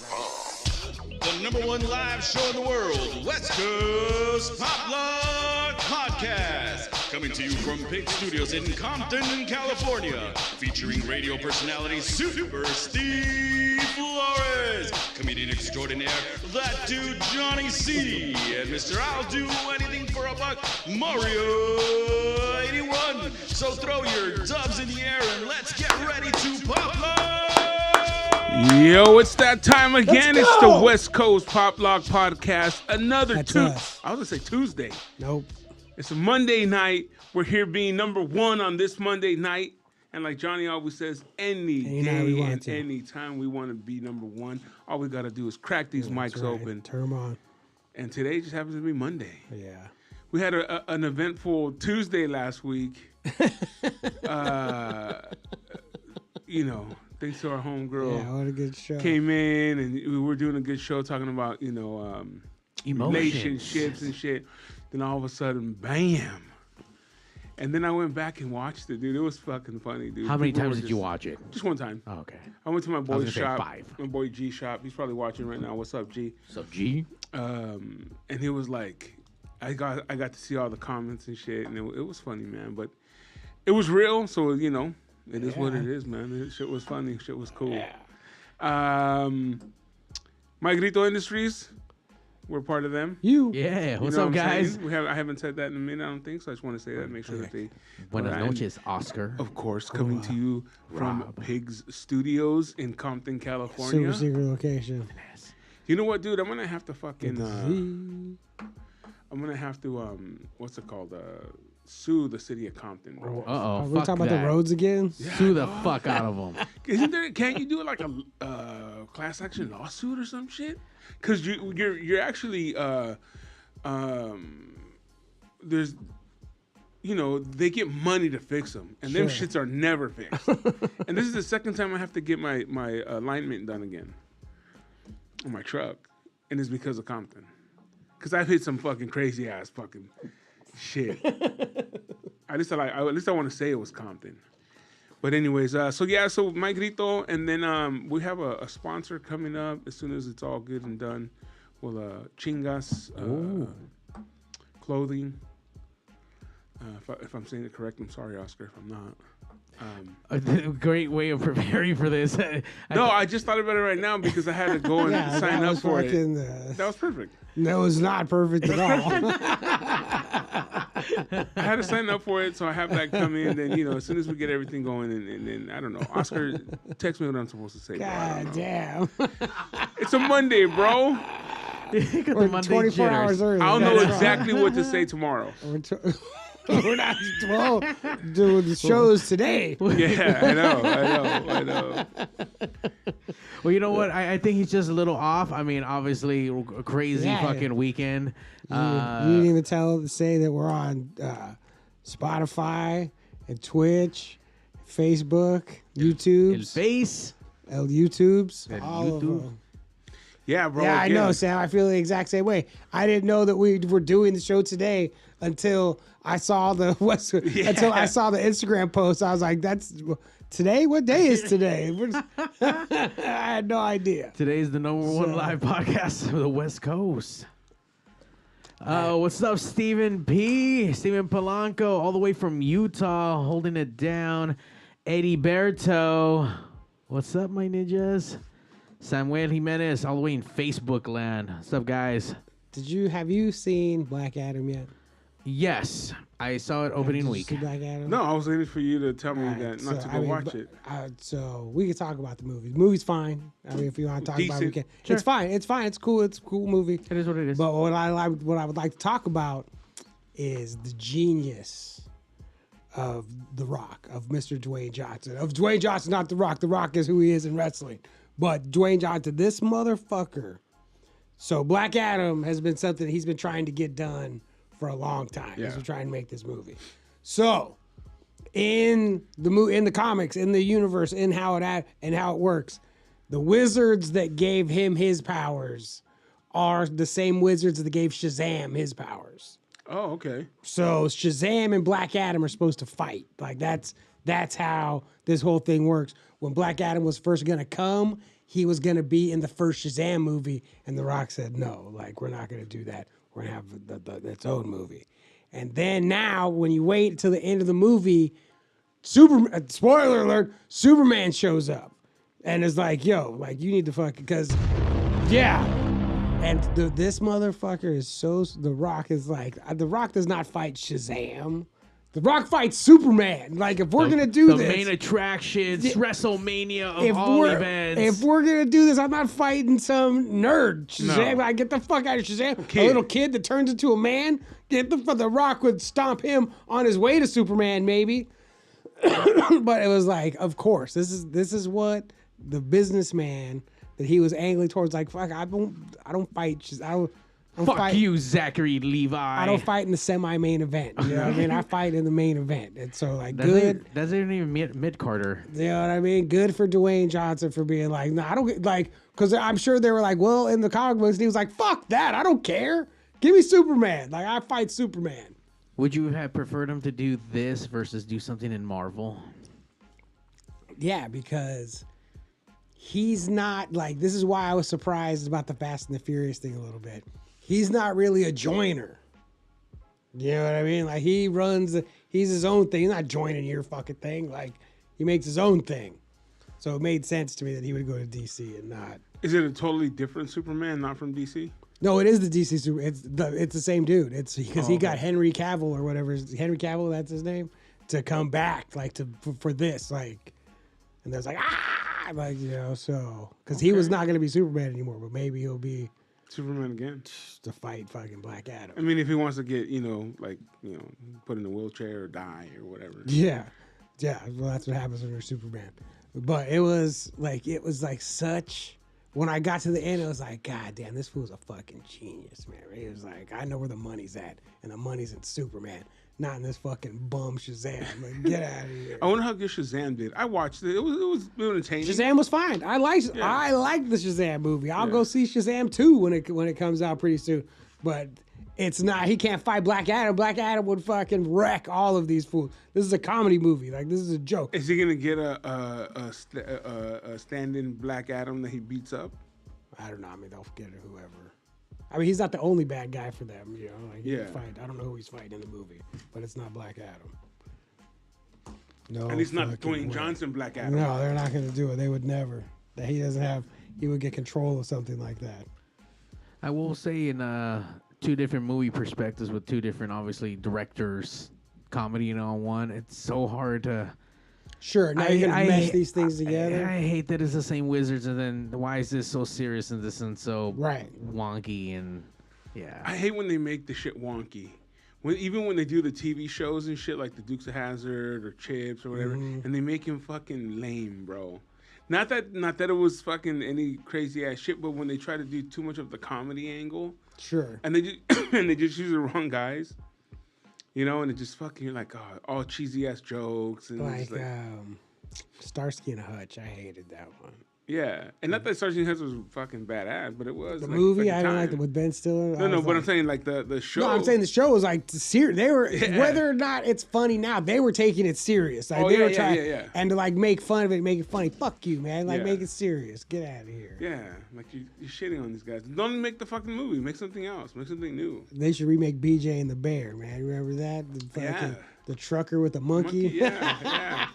The number one live show in the world, West Coast Poplock Podcast. Coming to you from Pig Studios in Compton, California. Featuring radio personality Super Steve Flores. Comedian extraordinaire, that dude Johnny C. And Mr. I'll Do Anything for a Buck, Mario 81. So throw your dubs in the air and let's get ready to pop lock. Yo, it's that time again. It's the West Coast Poplock Podcast. Another I was going to say Tuesday. Nope. It's a Monday night. We're here being number one on this Monday night. And like Johnny always says, any day and any time we want to be number one, all we got to do is crack these mics open. Turn them on. And today just happens to be Monday. Yeah. We had an eventful Tuesday last week. You know, thanks to our homegirl. Yeah, what a good show. Came in and we were doing a good show talking about, you know, relationships and shit. Then all of a sudden, bam. And then I went back and watched it, dude. It was fucking funny, dude. How many times did you watch it? Just one time. Oh, okay. I went to my boy's shop. 5. My boy G shop. He's probably watching right now. What's up, G? What's up, G? And it was like, I got to see all the comments and shit, and it was funny, man. But it was real, so, you know. It is what it is, man. Shit was funny. Shit was cool. Yeah. My Grito Industries, we're part of them. Yeah. What's up, guys? I haven't said that in a minute, I don't think, so I just want to say that, make sure that they... Buenas noches, Oscar. Of course, coming to you from Pigs Studios in Compton, California. Super secret location. You know what, dude? I'm going to have to fucking... I'm going to have to, what's it called? Sue the city of Compton, bro. Uh-oh, we're talking about the roads again? Yeah, sue the fuck out of them. Can't you do like a class action lawsuit or some shit? Because you're actually there's, you know, they get money to fix them, and them shits are never fixed. And this is the second time I have to get my alignment done again on my truck, and it's because of Compton. Because I've hit some fucking crazy ass fucking shit. At least I want to say it was Compton. But anyways, so My Grito, and then we have a sponsor coming up as soon as it's all good and done. Well, Chingas Clothing. If I'm saying it correct, I'm sorry, Oscar, if I'm not. A great way of preparing for this. I just thought about it right now because I had to go and sign up for it. That was perfect. No, it's not perfect at all. I had to sign up for it, so I have that come in. Then, you know, as soon as we get everything going, and then, I don't know. Oscar, text me what I'm supposed to say. God damn. It's a Monday, bro. We're 24 hours early. I don't know exactly what to say tomorrow. We're not doing the shows today. Yeah, I know. Well, you know what? I think he's just a little off. I mean, obviously, a crazy fucking weekend. You didn't even say that we're on Spotify and Twitch, Facebook, YouTube, El YouTubes, all of them. Yeah, bro. Yeah, I know, Sam. I feel the exact same way. I didn't know that we were doing the show today until I saw the until I saw the Instagram post. I was like, "That's today. What day is today?" I had no idea. Today's the number one live podcast of the West Coast. What's up, Stephen P? Stephen Polanco, all the way from Utah, holding it down. Eddie Berto. What's up, my ninjas? Samuel Jimenez, all the way in Facebook land. What's up, guys? Have you seen Black Adam yet? Yes, I saw it opening week. Did you see Black Adam? No, I was waiting for you to tell me that not to go watch it. So we can talk about the movie. The movie's fine. I mean, if you want to talk about it, we can. Sure. It's fine. It's fine. It's cool. It's a cool movie. It is what it is. But what I would like to talk about is the genius of The Rock, of Mr. Dwayne Johnson. Of Dwayne Johnson, not The Rock. The Rock is who he is in wrestling. But Dwayne Johnson, this motherfucker. So Black Adam has been something he's been trying to get done for a long time. He's been trying to make this movie. So in the comics, in the universe, in how it works, the wizards that gave him his powers are the same wizards that gave Shazam his powers. Oh, okay. So Shazam and Black Adam are supposed to fight. Like that's how this whole thing works. when Black Adam was first gonna come, he was gonna be in the first Shazam movie, and The Rock said no, like we're not gonna do that. We're gonna have its own movie. And then now, when you wait till the end of the movie, spoiler alert, Superman shows up, and is like, yo, like you need to fucking because, yeah. And this motherfucker is so. The Rock is like, The Rock does not fight Shazam. The Rock fights Superman. Like, if we're gonna do this, the main attractions, WrestleMania of all events. If we're gonna do this, I'm not fighting some nerd. Shazam, I get the fuck out of Shazam. A little kid that turns into a man. The Rock would stomp him on his way to Superman, maybe. But it was like, of course, this is what the businessman that he was angling towards. Like, fuck, I don't fight. Fuck you, Zachary Levi. I don't fight in the semi-main event. You know what I mean? I fight in the main event. And so, like, That's even mid-Carter. You know what I mean? Good for Dwayne Johnson for being like, no, I don't get, like, because I'm sure they were like, well, in the comic books, and he was like, fuck that. I don't care. Give me Superman. Like, I fight Superman. Would you have preferred him to do this versus do something in Marvel? Yeah, because he's not, like, this is why I was surprised about the Fast and the Furious thing a little bit. He's not really a joiner. You know what I mean? Like, he's his own thing. He's not joining your fucking thing. Like, he makes his own thing. So it made sense to me that he would go to DC and not. Is it a totally different Superman, not from DC? No, it is the DC Super. It's the same dude. It's because he got Henry Cavill or whatever. Henry Cavill, that's his name, to come back, like, for this, like. And there's like, like, you know, so. Because he was not going to be Superman anymore, but maybe he'll be. Superman again to fight fucking Black Adam. I mean, if he wants to get, put in a wheelchair or die or whatever. Yeah. Well, that's what happens when you're Superman. But it was like such. When I got to the end, it was like, God damn, this fool's a fucking genius, man. It was like, I know where the money's at, and the money's in Superman, not in this fucking bum Shazam. Like, get out of here. I wonder how good Shazam did. I watched it. It was entertaining. Shazam was fine. I like the Shazam movie. I'll go see Shazam 2 when it comes out pretty soon. But it's not. He can't fight Black Adam. Black Adam would fucking wreck all of these fools. This is a comedy movie. Like, this is a joke. Is he gonna get a stand-in Black Adam that he beats up? I don't know. I mean, they'll get it, whoever. I mean, he's not the only bad guy for them, you know. Like, yeah. I don't know who he's fighting in the movie, but it's not Black Adam. No. And it's not Dwayne Johnson Black Adam. No, they're not going to do it. They would never. That he would get control of something like that. I will say in two different movie perspectives with two different, obviously, directors, comedy and all one. It's so hard to. Sure, now you're going to mesh these things together. I hate that it's the same wizards, and then why is this so serious and this and so wonky and yeah. I hate when they make the shit wonky. Even when they do the TV shows and shit like the Dukes of Hazzard or Chips or whatever, and they make him fucking lame, bro. Not that it was fucking any crazy ass shit, but when they try to do too much of the comedy angle, sure, and they just use the wrong guys. You know, and it just fucking, you're like, all cheesy ass jokes. And like Starsky and Hutch, I hated that one. Yeah. And not that Starsky and Hutch was fucking badass, but it was. The movie, I don't like it with Ben Stiller. No, but I'm saying like the show. No, I'm saying the show was like serious. They were, whether or not it's funny now, they were taking it serious. Like, they were trying, and to like make fun of it, make it funny. Fuck you, man. Like, make it serious. Get out of here. Yeah. Like, you're shitting on these guys. Don't make the fucking movie. Make something else. Make something new. They should remake BJ and the Bear, man. Remember that? The trucker with the monkey? Yeah.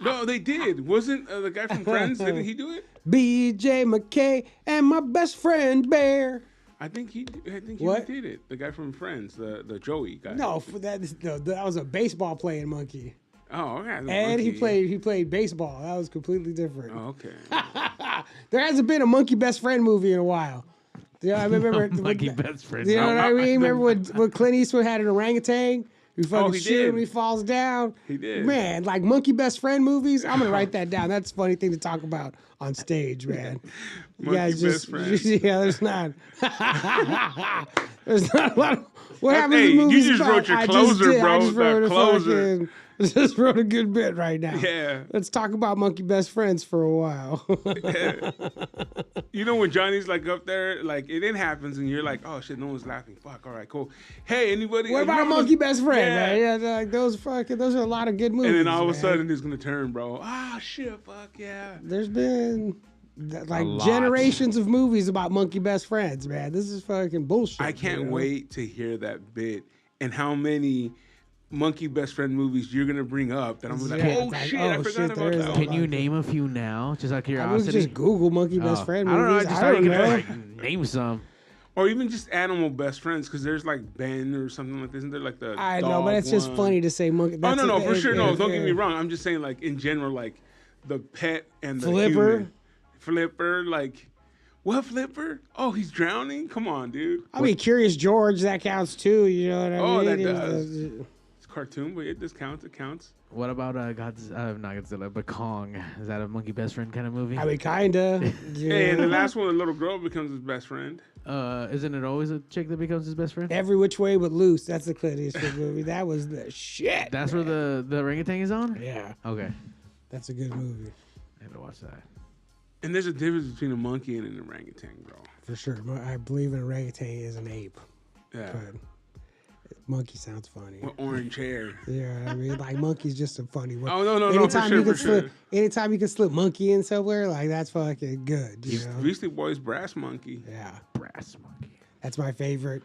No, they did. Wasn't the guy from Friends? Didn't he do it? B.J. McKay and my best friend Bear. I think he did it. The guy from Friends, the Joey guy. No, that was a baseball playing monkey. Oh, okay. And he played baseball. That was completely different. Oh, okay. There hasn't been a monkey best friend movie in a while. Yeah, I remember monkey best friend. You know what I mean? Remember when Clint Eastwood had an orangutan? You fucking he shoot did. him, he falls down. He did. Man, like monkey best friend movies. I'm gonna write that down. That's a funny thing to talk about on stage, man. Monkey best friend. Yeah, there's not. There's not a lot of. What happens in movies? You just wrote your closer, bro. I just wrote a fucking. just wrote a good bit right now. Yeah. Let's talk about monkey best friends for a while. You know when Johnny's like up there, like it then happens, and you're like, oh shit, no one's laughing. Fuck, all right, cool. Hey, anybody? What about remember Monkey Best Friend, Yeah. man? Yeah, like those are a lot of good movies. And then all of a man. sudden it's gonna turn, bro. Ah shit, fuck yeah. There's been like lot. generations of movies about monkey best friends, man. This is fucking bullshit. I can't you know? wait to hear that bit and how many monkey best friend movies you're gonna bring up that I'm gonna be like, Yeah, oh it's like, shit, oh, I forgot shit, about there is that. that. Can you name a few now, just out of I would curiosity? just Google monkey best friend I don't know. I movies. just I thought don't you could know. like name some. Or even just animal best friends, because there's like Ben or something like this. Isn't there like the I know, dog but it's just one? funny to say monkey. Oh no, for sure, no. Don't get me yeah. wrong. I'm just saying, like in general, like the pet and the Flipper. human. Flipper, like what Flipper? Oh, he's drowning. Come on, dude. I mean, Curious George, that counts too. You know what I Oh, mean? that It does. was, It's a cartoon, but it counts. It counts. What about not Godzilla, but Kong? Is that a monkey best friend kind of movie? I mean, kinda. Yeah. Hey, and the last one, the little girl becomes his best friend. Isn't it always a chick that becomes his best friend? Every Which Way But Loose. That's the Clint Eastwood movie. That was the shit. That's where the orangutan is on? Yeah, Okay. that's a good movie I have to watch that. And there's a difference between a monkey and an orangutan, bro. for sure. I believe an orangutan is an ape, Yeah. but monkey sounds funny. With orange hair. Yeah, I mean, like monkey's just a funny word. Oh no, for sure, you for can slip, sure. anytime you can slip monkey in somewhere, like that's fucking good. You know? Beastie Boys brass monkey. Yeah, Brass monkey. that's my favorite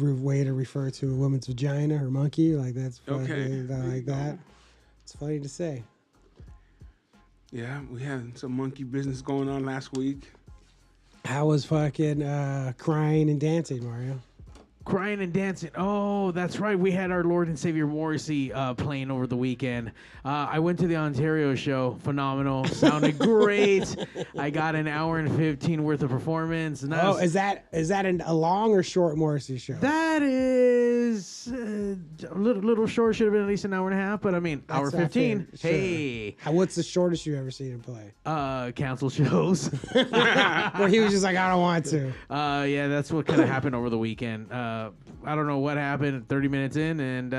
way to refer to a woman's vagina or monkey. Like that's fucking Okay, there you like go. that. It's funny to say. Yeah, we had some monkey business going on last week. How was fucking crying and dancing, Mario? Crying and dancing. Oh, that's right. We had our Lord and Savior Morrissey playing over the weekend. I went to the Ontario show. Phenomenal. Sounded great. I got an hour and 15 worth of performance. And that Oh, was- is that a long or short Morrissey show? that is a little short. Should have been at least an hour and a half. But I mean, That's hour not 15. fair. Sure. Hey, What's the shortest you ever seen him play? cancel shows. Where he was just like, I don't want to. Yeah, that's what kind of happened over the weekend. I don't know what happened 30 minutes in and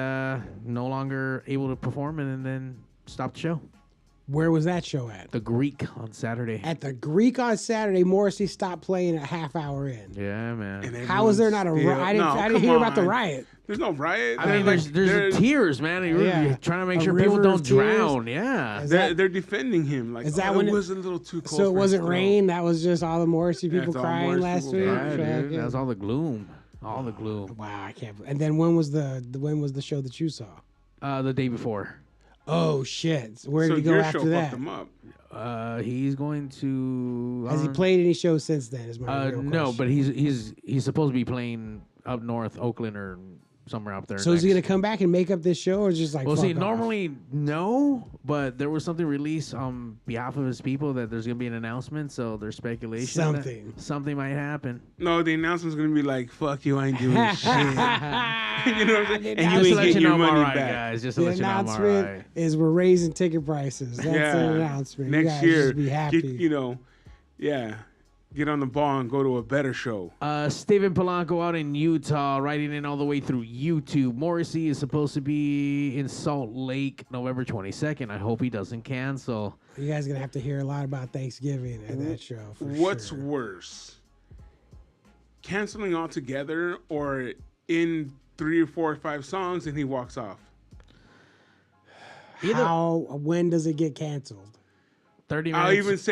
no longer able to perform and then stopped the show. Where was that show at? The Greek on Saturday. At the Greek on Saturday, Morrissey stopped playing a half hour in. Yeah, man. And How was there not a everyone's riot? still- I No, didn't hear come about the on. riot. There's no riot. I mean, They're there's tears, man. You're Yeah. trying to make A sure people river of don't tears? drown. Yeah. Is they're, that- they're defending him. Like, Is that oh, when it it- was a little too close. So it for wasn't his throat. rain. That was just all the Morrissey people That's all crying Morrissey last people week. crying. Yeah, dude. Fucking- That was all the gloom. All the gloom. Wow, I can't. And then when was the show that you saw? The day before. Oh shit! So where So did he go your after show that? fucked him up. He's going to. Has he played any shows since then? Is my real No, question. but he's supposed to be playing up north, Oakland or somewhere up there. So is he next. gonna come back and make up this show, or just like? Well, fuck see, off? normally no, but there was something released on behalf of his people that there's gonna be an announcement. So there's speculation that something might happen. No, the announcement's gonna be like, "Fuck you, I ain't doing shit." You know what I'm saying? And Just to you let ain't you getting your know I'm money alright, back. guys. Just to The let you know I'm announcement alright. is we're raising ticket prices. That's Yeah. the announcement. You Next guys year, just be happy. get on the ball and go to a better show. Steven Polanco out in Utah, writing in all the way through YouTube. Morrissey is supposed to be in Salt Lake November 22nd. I hope he doesn't cancel. You guys are gonna have to hear a lot about Thanksgiving at that show. For What's sure. worse, canceling altogether or in 3 or 4 or 5 songs and he walks off? When does it get canceled? 30 minutes.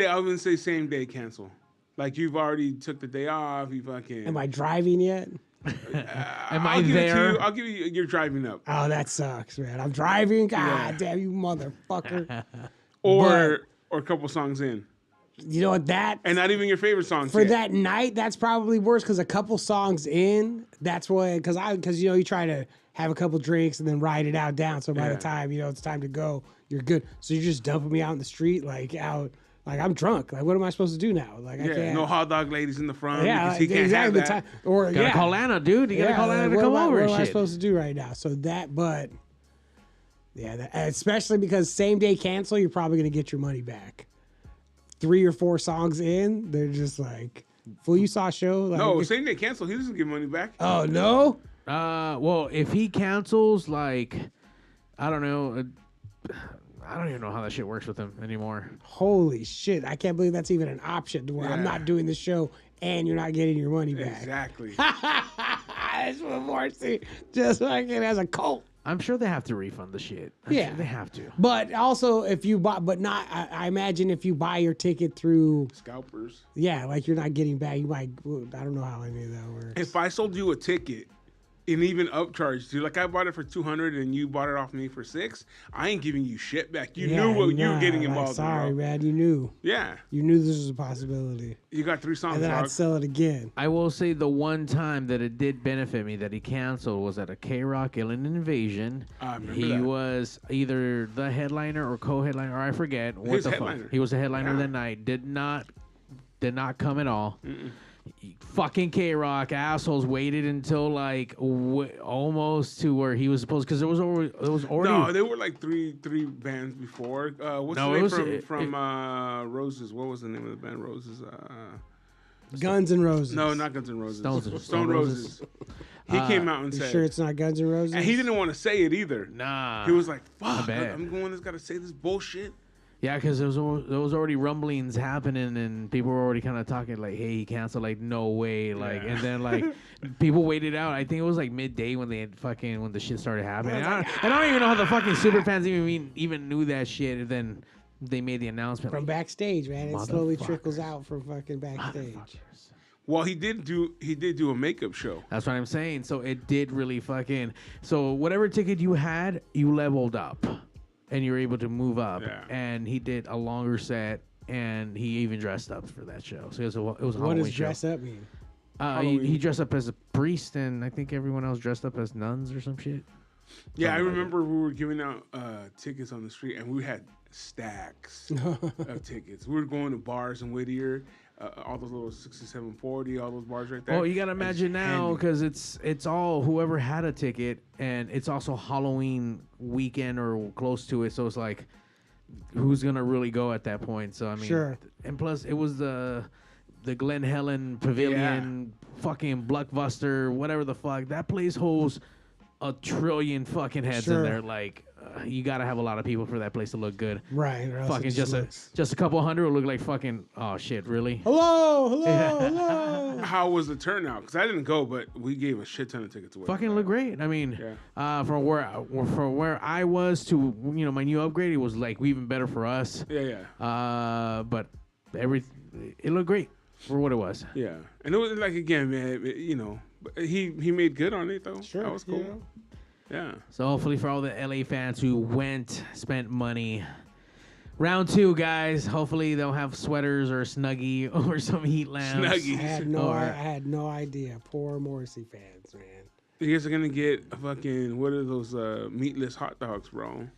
I'll even say same day cancel. Like you've already took the day off. You fucking. Am I driving yet? Am I I'll give it to there? you. I'll give you. You're driving up, Oh, that sucks, man. I'm driving. God Yeah. damn you, motherfucker. or a couple songs in, You know what? and not even your favorite songs. For yet. that night, that's probably worse because a couple songs in, that's what, because you try to have a couple drinks and then ride it out down. So by the Yeah. time, it's time to go, you're good. So you're just dumping me out in the street, like I'm drunk. Like, what am I supposed to do now? Like, I Yeah, can't. no hot dog ladies in the front. Yeah, because he can't exactly. have that. Or, Gotta yeah. call Anna, dude. You gotta call Anna to come over What and am I shit. supposed to do right now? So especially because same day cancel, you're probably going to get your money back. 3 or 4 songs in, they're just like, fool, you saw a show? Like, No, same day cancel. He doesn't give money back. Oh, no? Well, if he cancels, like, I don't know. I don't even know how that shit works with him anymore. Holy shit! I can't believe that's even an option. To where I'm not doing the show and you're not getting your money back. Exactly. That's what Morrissey just like it as a cult. I'm sure they have to refund the shit. I'm sure they have to. But also, if you buy, but not. I imagine if you buy your ticket through Scalpers. Yeah, like you're not getting back. You might. I don't know how any of that works. If I sold you a ticket and even upcharged you, like I bought it for $200 and you bought it off me for $6, I ain't giving you shit back. You knew what you were getting involved in. Sorry, bro. man. You knew. Yeah. You knew this was a possibility. You got 3 songs. And then dog. I'd sell it again. I will say the one time that it did benefit me that he canceled was at a K-Rock Alien Invasion. I remember He that. was either the headliner or co-headliner, or I forget. What was the headliner. fuck? He was the headliner Yeah. that night. Did not come at all. Fucking K-Rock assholes waited until like almost to where he was supposed, because there was already No, they were like three bands before. What's No, the it name was- from Roses? What was the name of the band? Roses. Guns N' Roses. No, not Guns N' Roses. Stone Roses. He came out and You said, sure it's not Guns N' Roses? and he didn't want to say it either. Nah. He was like, "Fuck, bet. I'm the one that's got to say this bullshit." Yeah, because there was already rumblings happening, and people were already kind of talking like, "Hey, he canceled." Like, no way. Like, and then like people waited out. I think it was like midday when when the shit started happening. I don't even know how the fucking super fans even knew that shit. And then they made the announcement From like, backstage, man. It slowly Motherfuckers. trickles out from fucking backstage. Well, he did do a makeup show. That's what I'm saying. So it did really fucking. So whatever ticket you had, you leveled up, and you were able to move up. Yeah. And he did a longer set, and he even dressed up for that show. So it was a What Halloween does show. dress up mean? He dressed up as a priest, and I think everyone else dressed up as nuns or some shit. Yeah, I Something like remember we were giving out tickets on the street, and we had stacks of tickets. We were going to bars in Whittier, all those little 6740, all those bars right there. Well, you gotta and imagine just now handing- because it's all whoever had a ticket, and it's also Halloween weekend or close to it, so it's like who's gonna really go at that point? So I mean, Sure. And plus, it was the Glen Helen Pavilion, fucking Blockbuster, whatever the fuck. That place holds a trillion fucking heads in Sure. there. Like, you gotta have a lot of people for that place to look good. Right. Or else Fucking it just looks- a couple hundred will look like fucking. Oh shit, really? Hello. How was the turnout? Because I didn't go, but we gave a shit ton of tickets away. Fucking look great. I mean, Yeah. from where I was to my new upgrade, it was like even better for us. Yeah. But it looked great for what it was. Yeah. And it was like, again, man, but he made good on it, though. Sure. That was cool. Yeah. So hopefully for all the LA fans who spent money. Round 2, guys. Hopefully they'll have sweaters or a Snuggie or some heat lamps. Snuggie. I had no idea. Poor Morrissey fans, man. You guys are going to get fucking, what are those meatless hot dogs, bro?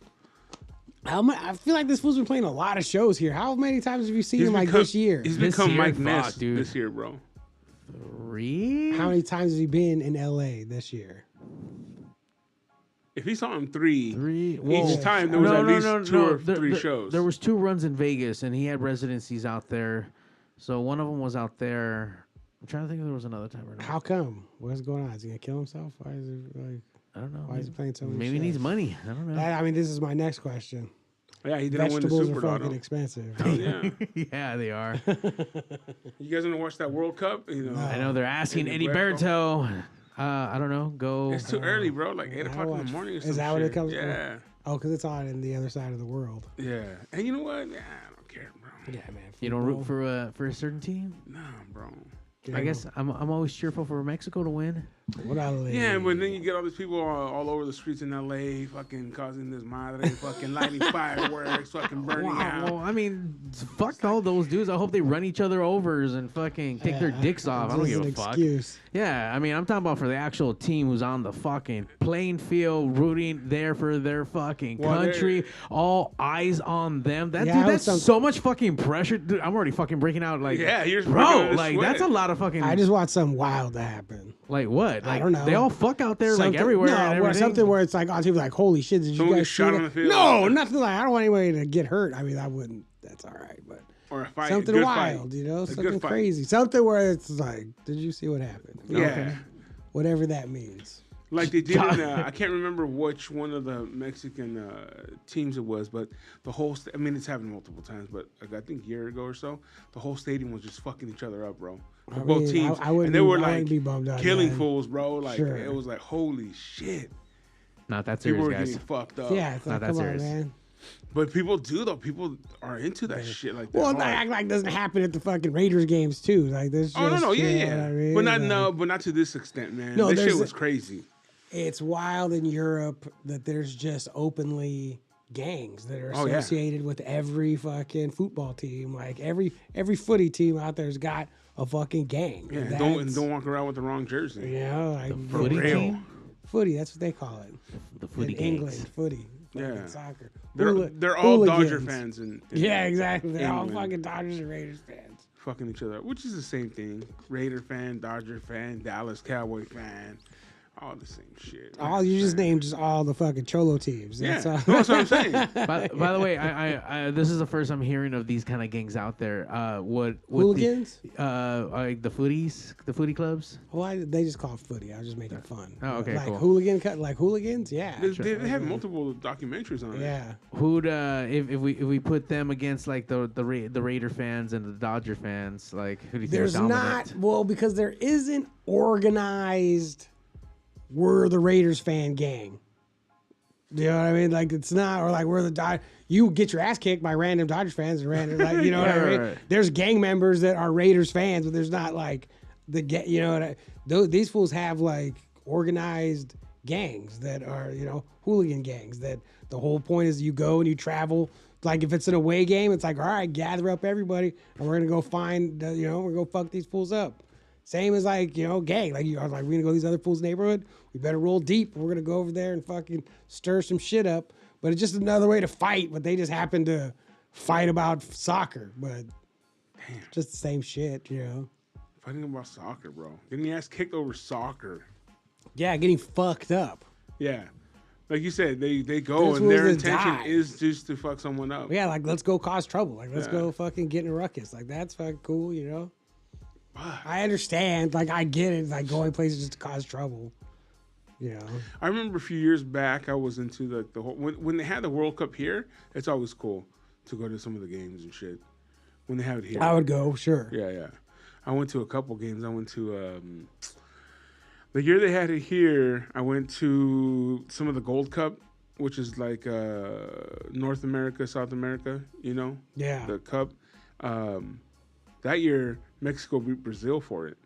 I feel like this fool's been playing a lot of shows here. How many times have you seen him like this year? He's This become year? Mike Fuck, Ness dude. this year, bro. 3? How many times has he been in LA this year? If he saw him 3, 3? each time there was at least 2 or 3 shows. There was 2 runs in Vegas, and he had residencies out there. So one of them was out there. I'm trying to think if there was another time or not. How come? What's going on? Is he gonna kill himself? Why is it like? I don't know. Why is he playing so many Maybe he needs shows? money. I don't know. I mean, this is my next question. Yeah, he didn't win the Vegetables are Super fucking Lotto. expensive. Oh, yeah. Yeah, they are. You guys want to watch that World Cup? I know they're asking Eddie Eddie Berto. I don't know. Go. It's too early, bro. Like 8 I o'clock in watch- the morning or is some that what it shit. comes from? Yeah. Oh, because it's on in the other side of the world. Yeah. And you know what? Yeah, I don't care, bro. Yeah, man. You don't root for a certain team? Nah, bro. I guess I'm always cheerful for Mexico to win. What I Yeah, but then you get all these people all over the streets in LA fucking causing this madre, fucking lighting fireworks, fucking burning out. Well, I mean, fuck all those dudes. I hope they run each other overs and fucking take their dicks off. I don't give a fuck. Excuse. Yeah, I mean, I'm talking about for the actual team who's on the fucking playing field, rooting there for their fucking Well, country, all eyes on them. That Yeah, dude, that's so much fucking pressure. Dude, I'm already fucking breaking out. Like, Yeah, you're just breaking out bro, in like sweat. that's a lot of fucking. I just want something wild to happen. Like what? Like, I don't know. They all fuck out there Something- like everywhere. No, and or everything. something where it's like on TV, like, holy shit, did you Someone guys gets shot see on that? the field. No, nothing like. I don't want anybody to get hurt. I mean, I wouldn't. That's all right, but Or a fight. something good wild, fight. you know, A something good fight. crazy, something where it's like, did you see what happened? Yeah. Whatever that means. Like they did in, I can't remember which one of the Mexican teams it was, but the whole, I mean, it's happened multiple times, but like, I think a year ago or so, the whole stadium was just fucking each other up, bro. For both teams. And they were like killing fools, bro. Like, it was like, holy shit. Not that serious, people were guys. getting fucked up. Yeah, it's like, Not that come on, serious. man. But people do, though. People are into that shit like that. Well, act like it doesn't happen at the fucking Raiders games, too. Like, there's just, Oh, no, yeah. I mean, but not to this extent, man. No, This shit was crazy. It's wild in Europe that there's just openly gangs that are associated with every fucking football team. Like every footy team out there's got a fucking gang. Yeah, and don't walk around with the wrong jersey. Yeah, like Footy team? Footy, that's what they call it. The footy in gangs. England, footy. Yeah. Soccer. They're all hooligans. Dodger fans. Yeah, exactly. They're all England. fucking Dodgers and Raiders fans. Fucking each other up, which is the same thing. Raider fan, Dodger fan, Dallas Cowboy fan. All the same shit. All you just named just all the fucking Cholo teams. Yeah, That's that's what I'm saying. By the way, I this is the first I'm hearing of these kind of gangs out there. What Hooligans? Like the footy clubs. Well, they just call it footy. I was just making fun. Oh, okay, like cool. like hooligans? Yeah. They have multiple documentaries on it. Yeah. Who'd if we put them against like the Raider fans and the Dodger fans, like who do you think There's would dominate? not, because there isn't organized, we're the Raiders fan gang. You know what I mean? Like, it's not, or like, we're the Dodgers. You get your ass kicked by random Dodgers fans and random, like, you know what I mean? Right. There's gang members that are Raiders fans, but there's not like you know what these fools have like organized gangs that are, hooligan gangs that the whole point is you go and you travel. Like, if it's an away game, it's like, all right, gather up everybody and we're going to go find, we're going to go fuck these fools up. Same as like, gang. Like, you are like, we're going to go to these other fools' neighborhood. We better roll deep. We're going to go over there and fucking stir some shit up. But it's just another way to fight. But they just happen to fight about soccer. But just the same shit, Fighting about soccer, bro. Getting your ass kicked over soccer. Yeah, getting fucked up. Yeah. Like you said, they go There's and their fools that intention die. is just to fuck someone up. Yeah, like, let's go cause trouble. Like, let's Yeah. go fucking get in a ruckus. Like, that's fucking cool, I understand. Like, I get it. Like, going places just to cause trouble. I remember a few years back, I was into the whole when they had the World Cup here. It's always cool to go to some of the games and shit. When they have it here, I would go, sure. Yeah. I went to a couple games. I went to the year they had it here. I went to some of the Gold Cup, which is like North America, South America. Yeah. The Cup. That year, Mexico beat Brazil for it.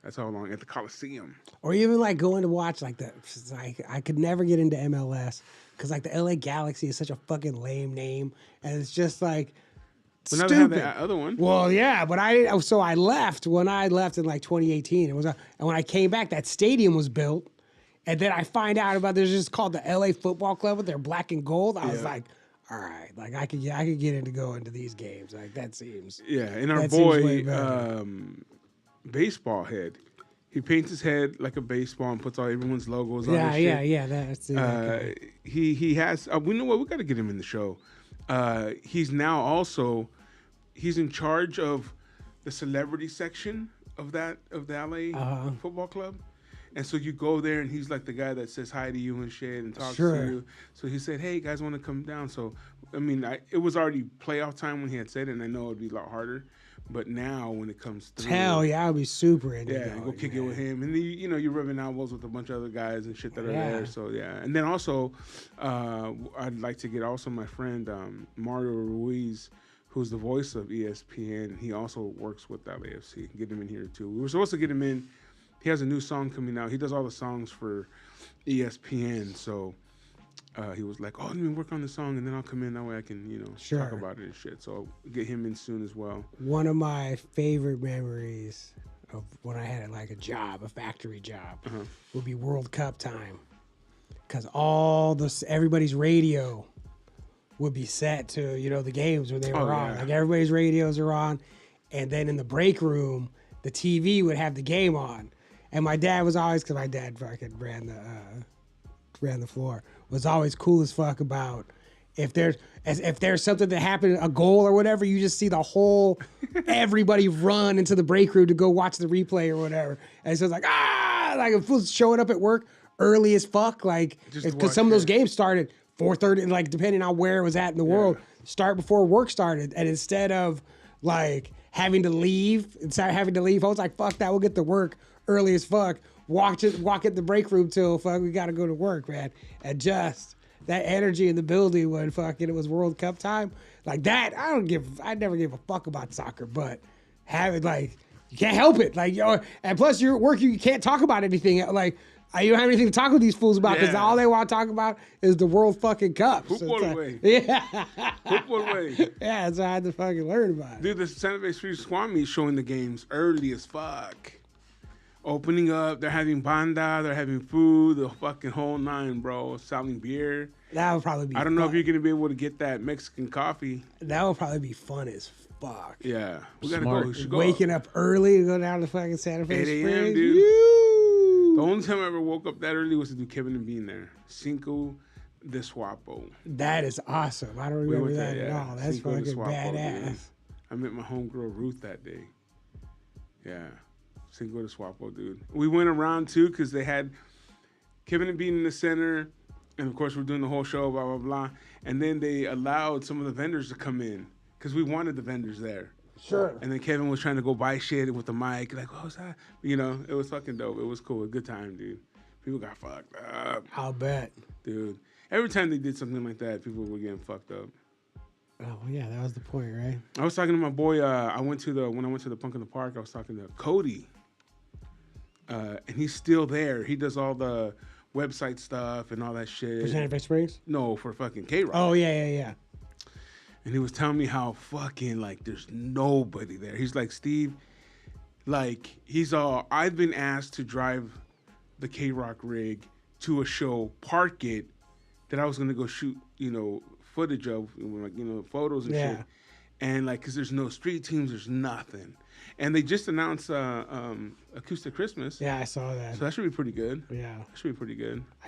That's how long at the Coliseum. Or even like going to watch like that. Like, I could never get into MLS because like the LA Galaxy is such a fucking lame name, and it's just like But now stupid. they have the other one. Well, yeah, but I left when I left in like 2018. And when I came back, that stadium was built, and then I find out about there's just called the LA Football Club with their black and gold. I was like, all right, like I could get into going to these games. Like, that seems And our that seems way boy, better. baseball head, he paints his head like a baseball and puts all everyone's logos on his shit. Yeah. That's He has. We know what, we got to get him in the show. He's now also he's in charge of the celebrity section of the LA Football Club. And so you go there, and he's like the guy that says hi to you and shit and talks to you. So he said, "Hey, you guys want to come down?" So I mean, it was already playoff time when he had said it, and I know it'd be a lot harder. But now, when it comes through, hell yeah, I'll be super into yeah, going, go kick it man. with him, and then, you're rubbing elbows with a bunch of other guys and shit that are there. So yeah, and then also, I'd like to get also my friend Mario Ruiz, who's the voice of ESPN. He also works with LAFC. Get him in here too. We were supposed to get him in. He has a new song coming out. He does all the songs for ESPN. So he was like, "Oh, let me work on the song, and then I'll come in. That way I can, talk about it and shit." So I'll get him in soon as well. One of my favorite memories of when I had like a factory job, would be World Cup time, because everybody's radio would be set to the games when they were on. Yeah. Like, everybody's radios are on, and then in the break room, the TV would have the game on. And my dad was always, because my dad fucking ran the floor, was always cool as fuck about if there's something that happened, a goal or whatever, you just see the whole everybody run into the break room to go watch the replay or whatever. And so it's like, like, if fool's showing up at work early as fuck, like Just to because watch, some of those yeah. games started 4:30, like depending on where it was at in the world, start before work started, and instead of like having to leave, I was like, fuck that, we'll get to work early as fuck. Walk at the break room till fuck we gotta go to work, man. And just that energy in the building when fucking it was World Cup time, like that. I never gave a fuck about soccer, but having like you can't help it, like and plus you're at work, you can't talk about anything like. You don't have anything to talk with these fools about because Yeah. all they want to talk about is the World fucking Cup. Football it's way. Yeah. Football way. Yeah, so I had to fucking learn about it. Dude, the Santa Fe Street Swami is showing the games early as fuck. Opening up, they're having banda, they're having food, the fucking whole nine, bro. Selling beer. That would probably be I don't know fun. if you're gonna be able to get that Mexican coffee. That would probably be fun as fuck. Yeah, we gotta Smart. go. We should go. Waking up early to go down to fucking Santa Fe 8 a.m., Springs. dude. You. The only time I ever woke up that early was to do Kevin and Bean there. Cinco de Suapo. That is awesome. I don't We remember went that there, at all. That's Cinco de fucking Suapo, badass. dude. I met my homegirl Ruth that day. Yeah, Cinco de Suapo, dude. We went around too because they had Kevin and Bean in the center, and of course we're doing the whole show, blah blah blah. And then they allowed some of the vendors to come in because we wanted the vendors there. Sure. And then Kevin was trying to go buy shit with the mic, like, what was that? You know, it was fucking dope. It was cool. A good time, dude. People got fucked up, I'll bet. dude. Every time they did something like that, people were getting fucked up. Oh, well, yeah, that was the point, right? I was talking to my boy. When I went to the Punk in the Park, I was talking to Cody, and he's still there. He does all the website stuff and all that shit. For Santa Fe Springs? No, for fucking K-Rock. Oh, yeah. And he was telling me how fucking like there's nobody there. He's like, Steve, like I've been asked to drive the K-Rock rig to a show, park it, that I was gonna go shoot, footage of, like, photos and Yeah. shit. And like, cause there's no street teams, there's nothing. And they just announced Acoustic Christmas. Yeah, I saw that. So that should be pretty good. Yeah. That should be pretty good. I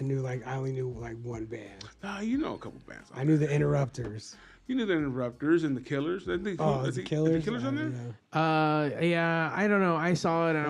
only knew like one band. You know a couple bands. I knew the Interrupters. You knew the Interrupters and the Killers. Oh, Is the the Killers? Killers on there? Yeah. Yeah, I don't know. I saw it and I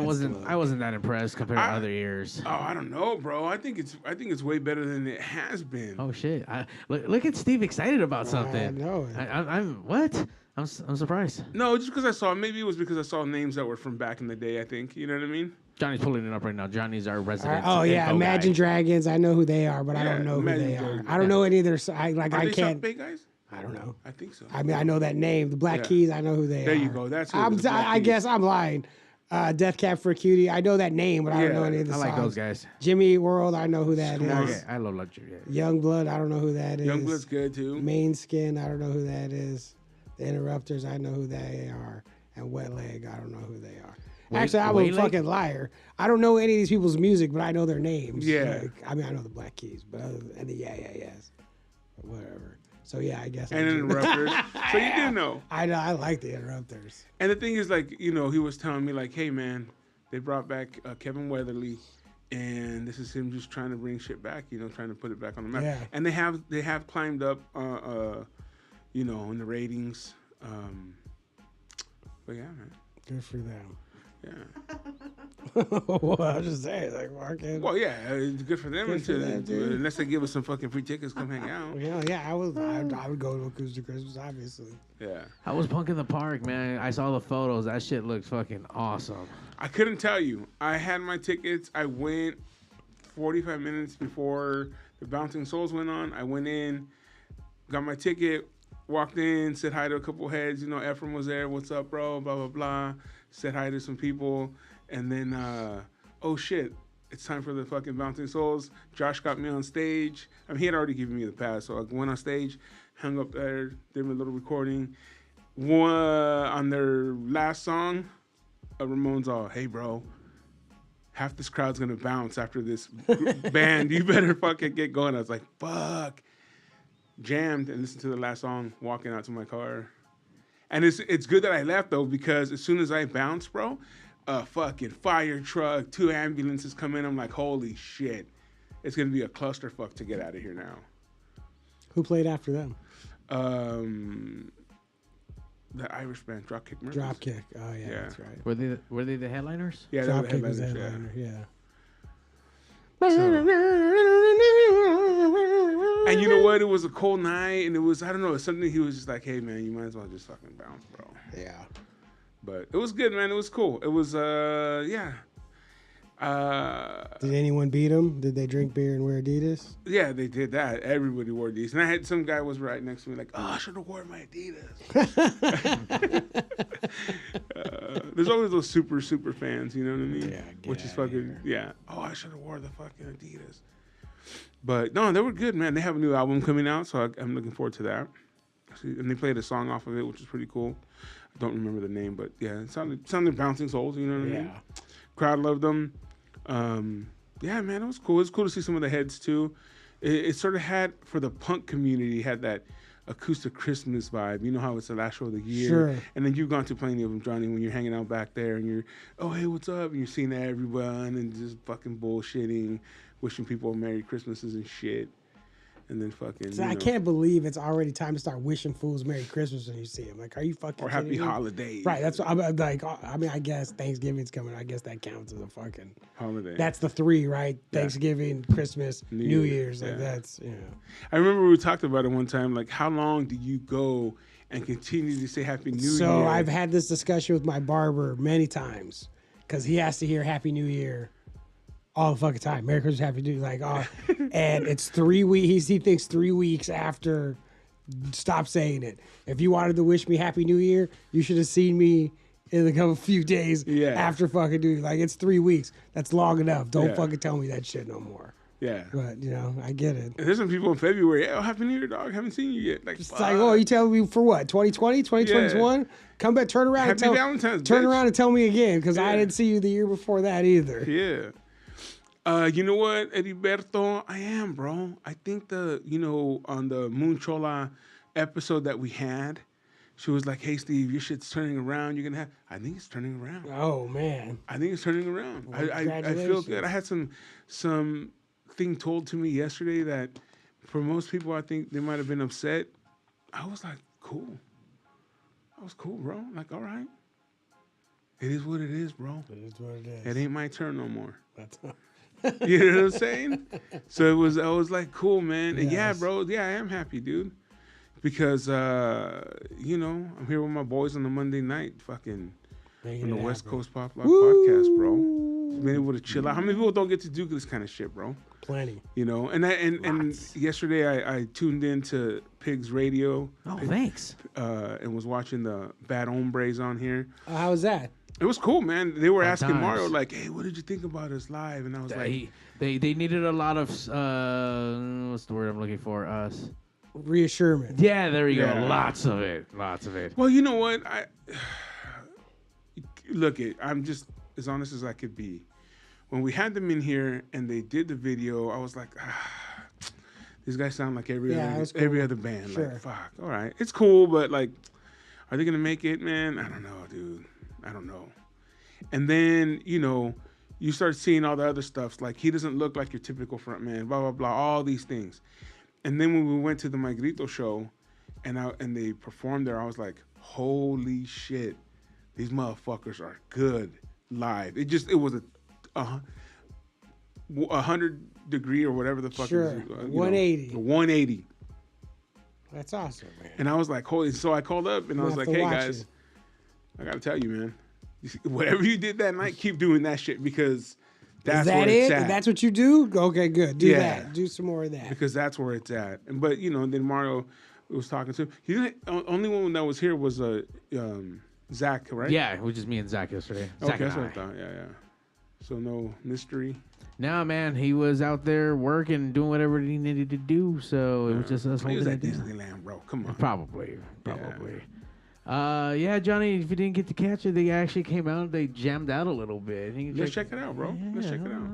wasn't that impressed compared to I- other years. Oh, I don't know, bro. I think it's way better than it has been. Oh shit! Look at Steve excited about something. I know it. I'm what? I'm surprised. No, just because maybe it was because I saw names that were from back in the day. I think you know what I mean. Johnny's pulling it up right now. Johnny's our resident. Oh yeah, info Imagine guy. Dragons. I know who they are, but I Yeah, don't know who Imagine they are. Dragons. I don't know any of their. Are I they can't. South Bay guys? I don't know. I think so. I mean, I know that name. The Black Yeah. Keys. I know who they are. There you go. That's who it was, Black I Keys. guess I'm lying. Death Cab for Cutie. I know that name, but I don't know Yeah, any of the I songs. like those guys. Jimmy World. I know who that Come on. is. Okay, I love luxury. Yeah. Young Blood. I don't know who that is. Youngblood's good too. Main Skin. I don't know who that is. The Interrupters. I know who they are. And Wet Leg. I don't know who they are. Actually, I'm a Wet Leg? fucking liar. I don't know any of these people's music, but I know their names. Yeah. Like, I mean, I know the Black Keys, but and the yes. Whatever. So yeah, I guess. I And do. Interrupters. So you do know. I know. I like the Interrupters. And the thing is, like, he was telling me, like, hey man, they brought back Kevin Weatherly, and this is him just trying to bring shit back, trying to put it back on the map. Yeah. And they have climbed up, in the ratings. But yeah, man. Good for them. Yeah. Well, I was just saying, like, Mark. Well, yeah, it's good for them. Good for them, dude. Unless they give us some fucking free tickets, come hang out. Yeah. I would go to Acoustic Christmas, obviously. Yeah. How was Punk in the Park, man? I saw the photos. That shit looks fucking awesome. I couldn't tell you. I had my tickets. I went 45 minutes before the Bouncing Souls went on. I went in, got my ticket, walked in, said hi to a couple heads. Ephraim was there. What's up, bro? Blah, blah, blah. Said hi to some people. And then, oh shit, it's time for the fucking Bouncing Souls. Josh got me on stage. I mean, he had already given me the pass. So I went on stage, hung up there, did my little recording. On their last song, Ramon's all, hey, bro, half this crowd's going to bounce after this band. You better fucking get going. I was like, fuck. Jammed and listened to the last song, walking out to my car. And it's good that I left, though, because as soon as I bounced, bro, a fucking fire truck, 2 ambulances come in. I'm like, holy shit. It's going to be a clusterfuck to get out of here now. Who played after them? The Irish band, Dropkick Murphys. Dropkick. Oh, yeah, Yeah. that's right. Were they the headliners? Yeah, they were the Dropkick was the headliners, yeah. headliner, yeah. And you know what? It was a cold night, and it was, I don't know, something he was just like, hey, man, you might as well just fucking bounce, bro. Yeah. But it was good, man. It was cool. It was, yeah. Did anyone beat him? Did they drink beer and wear Adidas? Yeah, they did that. Everybody wore Adidas. And I had some guy was right next to me like, oh, I should have worn my Adidas. There's always those super fans, you know what I mean? Yeah, which is fucking, yeah. Oh, I should have wore the fucking Adidas. But no, they were good, man. They have a new album coming out, so I'm looking forward to that. And they played a song off of it, which is pretty cool. I don't remember the name, but yeah, it sounded Bouncing Souls, you know what I mean? Crowd loved them. Yeah, man, it was cool. It was cool to see some of the heads too. It sort of had, for the punk community, had that acoustic Christmas vibe. You know how it's the last show of the year. Sure. And then you've gone to plenty of them, Johnny, when you're hanging out back there and you're, oh, hey, what's up? And you're seeing everyone and just fucking bullshitting, wishing people Merry Christmases and shit. And then fucking. So I can't believe it's already time to start wishing fools Merry Christmas when you see them. Like, are you fucking or Happy kidding me? Holidays. Right. That's what I'm like. I mean, I guess Thanksgiving's coming. I guess that counts as a fucking holiday. That's the three, right? Yeah. Thanksgiving, Christmas, New Year's. Like that's, you know. I remember we talked about it one time. Like, how long do you go and continue to say Happy New Year? So I've had this discussion with my barber many times because he has to hear Happy New Year all the fucking time. Merry Christmas, Happy New Year. Like, and it's 3 weeks. He thinks 3 weeks after, stop saying it. If you wanted to wish me Happy New Year, you should have seen me in a few days after fucking New Year. Like, it's 3 weeks. That's long enough. Don't fucking tell me that shit no more. Yeah. But, you know, I get it. And there's some people in February, oh, Happy New Year, dog. Haven't seen you yet. Like, it's like, oh, you telling me for what? 2020, 2021? Come back, turn around Happy Valentine's, turn bitch. around and tell me again, because I didn't see you the year before that either. Yeah. You know what, Heriberto? I am, bro. I think on the Moonchola episode that we had, she was like, hey, Steve, your shit's turning around. You're going to have... I think it's turning around. Oh, man. I think it's turning around. Well, I feel good. I had some thing told to me yesterday that for most people, I think they might have been upset. I was like, cool. I was cool, bro. Like, all right. It is what it is, bro. It is what it is. It ain't my turn no more. That's you know what I'm saying? So I was like, cool, man. And yes. yeah, bro. Yeah, I am happy, dude. Because, I'm here with my boys on the Monday night, fucking on the West Coast Pop Lock Podcast, bro. Been able to chill out. How many people don't get to do this kind of shit, bro? Plenty. You know, and yesterday I tuned into Pigs Radio. Oh, thanks. And was watching the Bad Hombres on here. How was that? It was cool, man. They were asking times. Mario, like, hey, what did you think about us live? And I was like... They needed a lot of, what's the word I'm looking for? Reassurance. Yeah, there you Yeah. go. Lots of it. Well, you know what? I'm just as honest as I could be. When we had them in here and they did the video, I was like, these guys sound like every other band. Sure. Like, fuck, all right. It's cool, but like, are they going to make it, man? I don't know, dude. I don't know. And then, you start seeing all the other stuff. Like, he doesn't look like your typical front man, blah, blah, blah, all these things. And then when we went to the Magrito show and they performed there, I was like, holy shit, these motherfuckers are good live. It was a 100-degree or whatever the fuck. Sure. It is, 180. 180. That's awesome, man. And I was like, holy. So I called up and I was like, hey, guys, I got to tell you, man, whatever you did that night, keep doing that shit because that's where it's at. That's what you do? Okay, good. Do that. Do some more of that. Because that's where it's at. But, then Mario was talking to him. The only one that was here was Zach, right? Yeah, it was just me and Zach yesterday. Okay, Zach and that's what I I. thought. Yeah. So no mystery. No, man, he was out there working, doing whatever he needed to do. So it was just us He was holding at it down. Disneyland, bro. Come on. Probably. Yeah, Johnny, if you didn't get to catch it, they actually came out. They jammed out a little bit. Let's check it out, bro. Yeah, Let's check it out.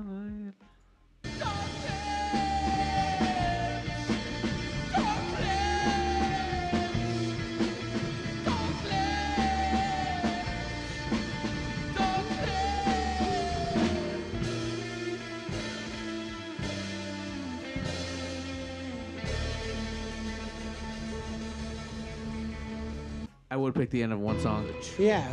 I would pick the end of one song. Yeah.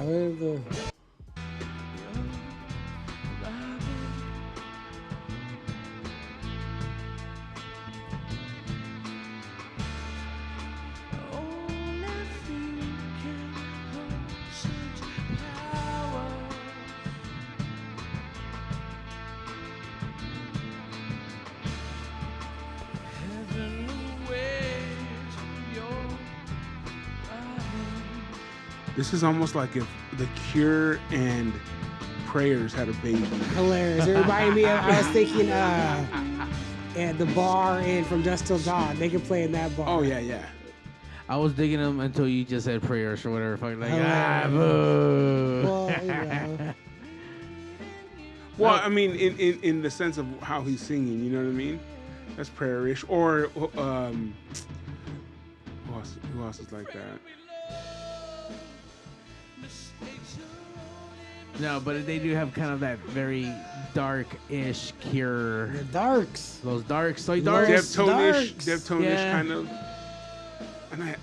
This is almost like if The Cure and Prayers had a baby. Hilarious. It reminded me of, I was thinking at the bar in From Dusk Till Dawn. They could play in that bar. Oh, yeah. I was digging them until you just said prayers or whatever. Fucking like, Hilarious. boo. Well, you know. Well, I mean, in the sense of how he's singing, you know what I mean? That's prayer-ish. Or, who else is like that? No, but they do have kind of that very dark-ish Cure. The Darks. Those darks, like Those darks. Deftone-ish Yeah. kind of.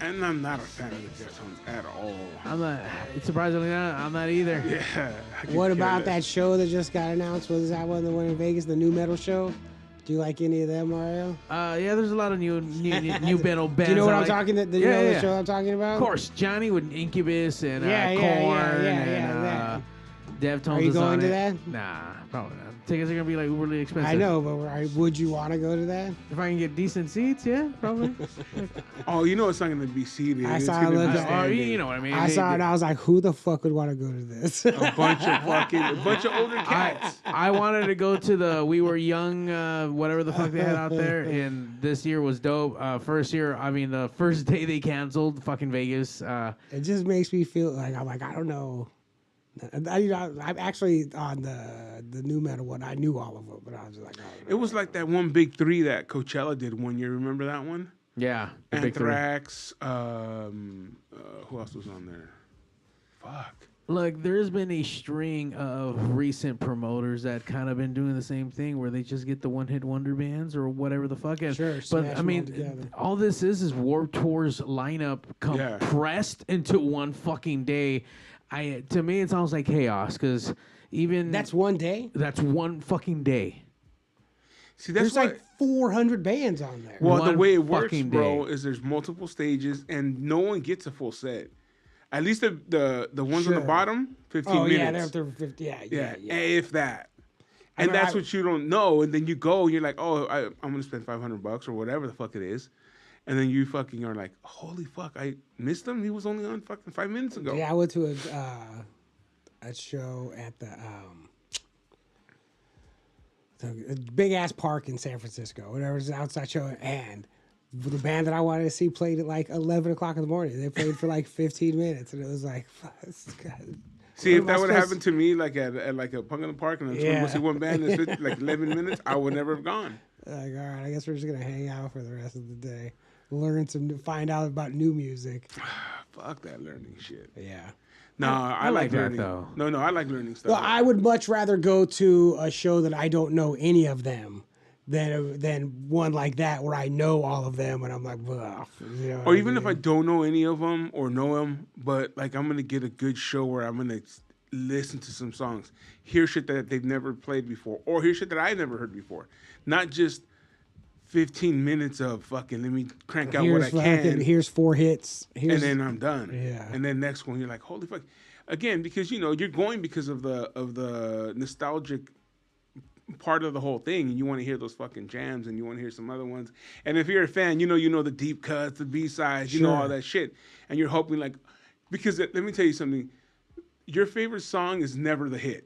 And I'm not a fan of the Deftones at all. I'm not. Surprisingly, I'm not either. Yeah. I could What care about that less. show that just got announced? Was that one, the one in Vegas, the new metal show? Do you like any of them, Mario? Yeah, there's a lot of new metal bands. Do you know what I I'm like. talking? You Yeah, know yeah. the show I'm talking about? Of course, Johnny with Incubus and Korn and that. Deftones. Are you is going on to it. that? Nah, probably not. Tickets are gonna be like really expensive. I know, but would you want to go to that? If I can get decent seats, yeah, probably. Oh, you know it's not going to be seated. I It's saw gonna it be look- standing. You know what I mean. I saw it and I was like, who the fuck would want to go to this? A bunch of older cats. I wanted to go to the We Were Young, whatever the fuck they had out there, and this year was dope. The first day they canceled fucking Vegas. It just makes me feel like I don't know. I'm actually on the new metal one. I knew all of them, but I was just like, oh, It was like that one big three that Coachella did one year. Remember that one? Yeah, the big three. Anthrax. Who else was on there? Fuck. Look, there's been a string of recent promoters that kind of been doing the same thing where they just get the one-hit wonder bands or whatever the fuck. Sure, but smash I them all mean, together. all this is Warped Tour's lineup compressed into one fucking day. To me, it sounds like chaos because even that's one day. that's one fucking day. See, that's There's like 400 bands on there. Well, the One way it works, fucking bro, day. is there's multiple stages and no one gets a full set. At least the ones on the Sure. bottom, 15 oh minutes. yeah, they're up to 50. Yeah. If that. And mean, that's what you don't know. And then you go and you're like, oh, I'm going to spend $500 or whatever the fuck it is. And then you fucking are like, holy fuck, I missed him. He was only on fucking 5 minutes ago. Yeah, I went to a show at the big ass park in San Francisco. Whatever, it's an outside show, and the band that I wanted to see played at like 11 o'clock in the morning. They played for like 15 minutes, and it was like, See, if am that I would have supposed happened to me, like at like a punk in the park, and I was going Yeah. to see one band that's like 11 minutes, I would never have gone. like, all right, I guess we're just gonna hang out for the rest of the day, find out about new music. Fuck that learning shit. Yeah. No, I like like that, learning. though. No, I like learning stuff. Well, I would much rather go to a show that I don't know any of them than one like that where I know all of them and I'm like, well, you know. Or even if I don't know any of them or know them, but like I'm gonna get a good show where I'm gonna listen to some songs, hear shit that they've never played before, or hear shit that I never heard before, not just 15 minutes of fucking let me crank out what I can, Here's 4 hits. and then I'm done. Yeah. And then next one you're like, holy fuck, again, because you know you're going because of the nostalgic part of the whole thing, and you want to hear those fucking jams, and you want to hear some other ones. And if you're a fan, you know the deep cuts, the B-sides, you know all that shit, and you're hoping like, because let me tell you something, your favorite song is never the hit.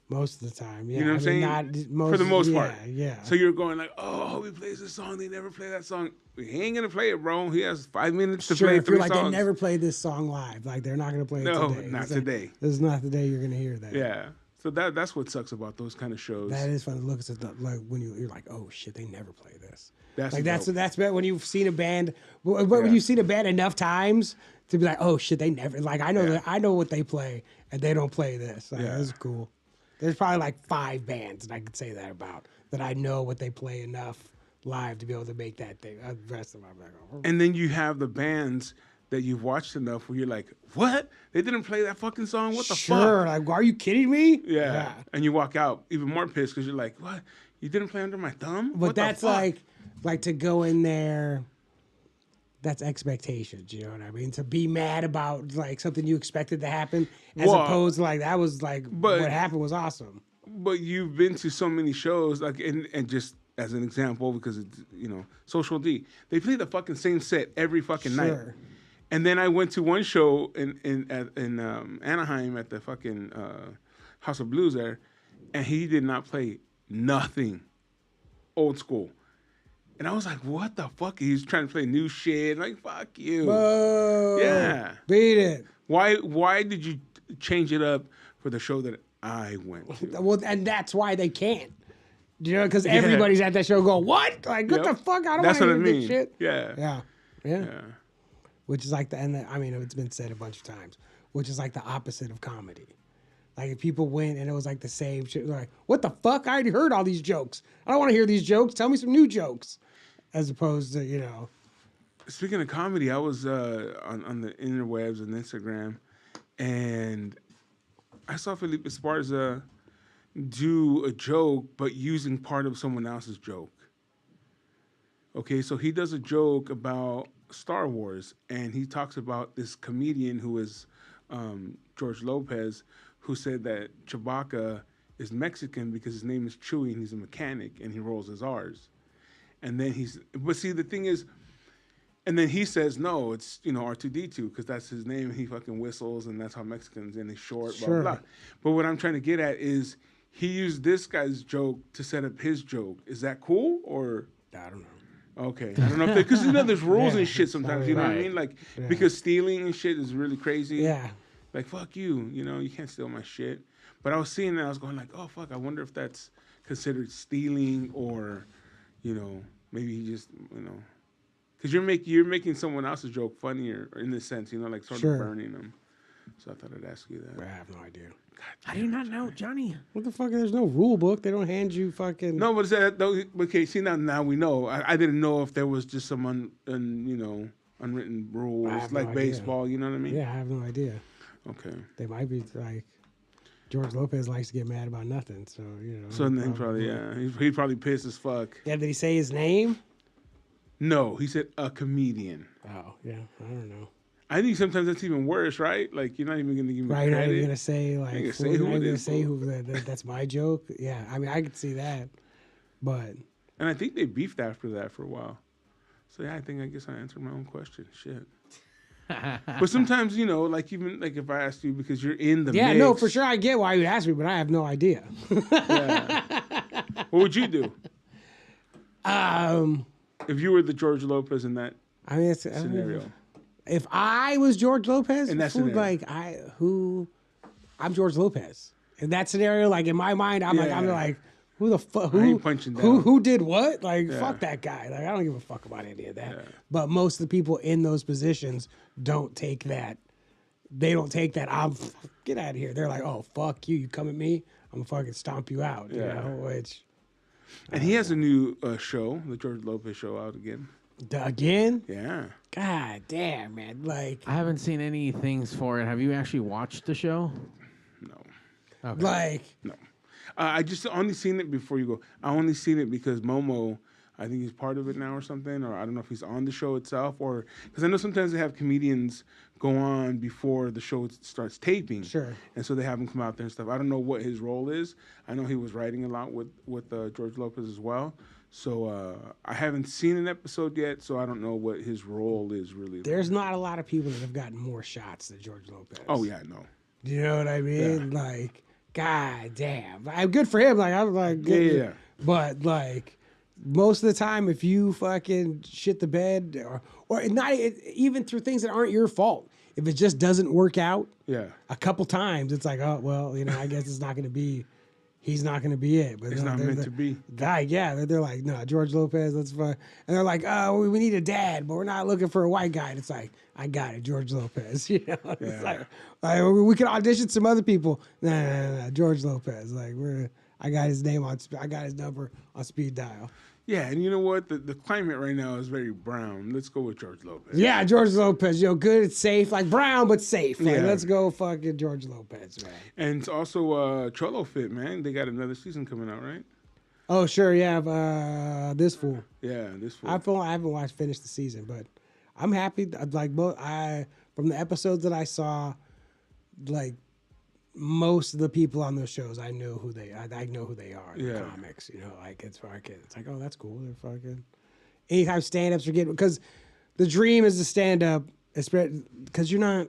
Most of the time, yeah. You know what I'm saying? For the most part. Yeah. So you're going like, oh, I hope he plays this song. They never play that song. He ain't gonna play it, bro. He has 5 minutes to sure, play if 3 you're like, songs. they never played this song live. Like, they're not going to play it No, today. not It's like, today. this is not the day you're going to hear that. Yeah. So that's what sucks about those kind of shows. That is fun to look at stuff like when you're like, oh shit, they never play this. That's Like dope. that's when you've seen a band. When you've seen a band enough times to be like, oh shit, they never like. I know that I know what they play, and they don't play this. Like, That's cool. There's probably like 5 bands that I could say that about that I know what they play enough live to be able to make that thing. The rest of them, I'm like, oh. And then you have the bands that you've watched enough where you're like, what? They didn't play that fucking song? What the Sure, fuck? like, are you kidding me? Yeah. And you walk out even more pissed because you're like, what? You didn't play Under My Thumb? But What the that's fuck? like to go in there. That's expectations, you know what I mean? To be mad about like something you expected to happen, as Well, opposed to like that was like but- what happened was awesome. But you've been to so many shows, like, and just as an example, because it's, Social D, they play the fucking same set every fucking night. Sure. And then I went to one show in Anaheim at the fucking House of Blues there, and he did not play nothing old school. And I was like, what the fuck? He's trying to play new shit. Like, fuck you. Whoa. Yeah. Beat it. Why did you change it up for the show that I went to? Well, and that's why they can't. You know, because everybody's at that show going, what? Like, what the fuck? I don't want to hear this shit. Yeah. Yeah. Which is like I mean, it's been said a bunch of times, which is like the opposite of comedy. Like, if people went and it was like the same shit, like, what the fuck? I already heard all these jokes. I don't want to hear these jokes. Tell me some new jokes. As opposed to, you know. Speaking of comedy, I was on the interwebs and Instagram, and I saw Felipe Esparza do a joke, but using part of someone else's joke. Okay, so he does a joke about Star Wars, and he talks about this comedian who is George Lopez, who said that Chewbacca is Mexican because his name is Chewie and he's a mechanic and he rolls his R's. And then but see, the thing is, and then he says, no, it's, R2-D2 because that's his name. He fucking whistles and that's how Mexicans, and he's short, blah, blah, blah. But what I'm trying to get at is he used this guy's joke to set up his joke. Is that cool or? I don't know. Okay. I don't know if because there's rules and shit sometimes, you know what I mean? Like, because stealing and shit is really crazy. Yeah. Like, fuck you, you can't steal my shit. But I was seeing that, I was going like, oh, fuck, I wonder if that's considered stealing or, maybe he just, because you're making someone else's joke funnier in this sense, like sort of burning them. So I thought I'd ask you that. I have no idea. How do you not know, Johnny? What the fuck? There's no rule book. They don't hand you fucking. No, but okay. See, now we know. I didn't know if there was just some unwritten rules like baseball. You know what I mean? Yeah, I have no idea. Okay. They might be like George Lopez likes to get mad about nothing, so So then probably he's probably pissed as fuck. Yeah, did he say his name? No, he said a comedian. Oh yeah, I don't know. I think sometimes that's even worse, right? Like you're not even gonna give me credit. You're not even gonna say like you're not gonna say who that's my joke. Yeah, I mean I could see that, but and I think they beefed after that for a while. So yeah, I guess I answered my own question. Shit. But sometimes, like even like if I asked you because you're in the mix. No, for sure I get why you asked me, but I have no idea. What would you do? If you were the George Lopez in that scenario. If I was George Lopez, in that scenario. I'm George Lopez. In that scenario, like in my mind, I'm like, who the fuck? Who did what? Like, fuck that guy. Like, I don't give a fuck about any of that. Yeah. But most of the people in those positions don't take that. They don't take that. Get out of here. They're like, oh fuck you. You come at me, I'm gonna fucking stomp you out. Yeah. Which. And he has a new show, the George Lopez show, out again. Again? Yeah. God damn, man. Like, I haven't seen any things for it. Have you actually watched the show? No. Okay. Like, no. I just only seen it before you go. I only seen it because Momo, I think he's part of it now or something, or I don't know if he's on the show itself, or because I know sometimes they have comedians go on before the show starts taping. Sure. And so they have him come out there and stuff. I don't know what his role is. I know he was writing a lot with George Lopez as well. So I haven't seen an episode yet, so I don't know what his role is really. There's not a lot of people that have gotten more shots than George Lopez. Oh yeah, no. Do you know what I mean? Yeah. Like, god damn. I'm good for him. Like, I'm like, yeah. But like, most of the time, if you fucking shit the bed, or not even through things that aren't your fault, if it just doesn't work out, a couple times, it's like, oh well, I guess it's not going to be. He's not going to be it. But it's not meant to be. They're like, no, George Lopez, let's fun. And they're like, oh, we need a dad, but we're not looking for a white guy. And it's like, I got it, George Lopez. It's like, we could audition some other people. No, George Lopez. Like, I got his number on speed dial. Yeah, and you know what? The climate right now is very brown. Let's go with George Lopez. Yeah, George Lopez. Good, it's safe. Like brown, but safe. Like, let's go fucking George Lopez, man. And it's also Cholo Fit, man. They got another season coming out, right? Oh, sure. Yeah, this fool. Yeah, this fool. I haven't finished the season, but I'm happy. Like, from the episodes that I saw, like, most of the people on those shows, I know who they are. I know who they are in the comics. Like it's fucking. It's like, oh, that's cool. They're fucking. Anytime stand-ups are getting, because the dream is to stand up because you're not.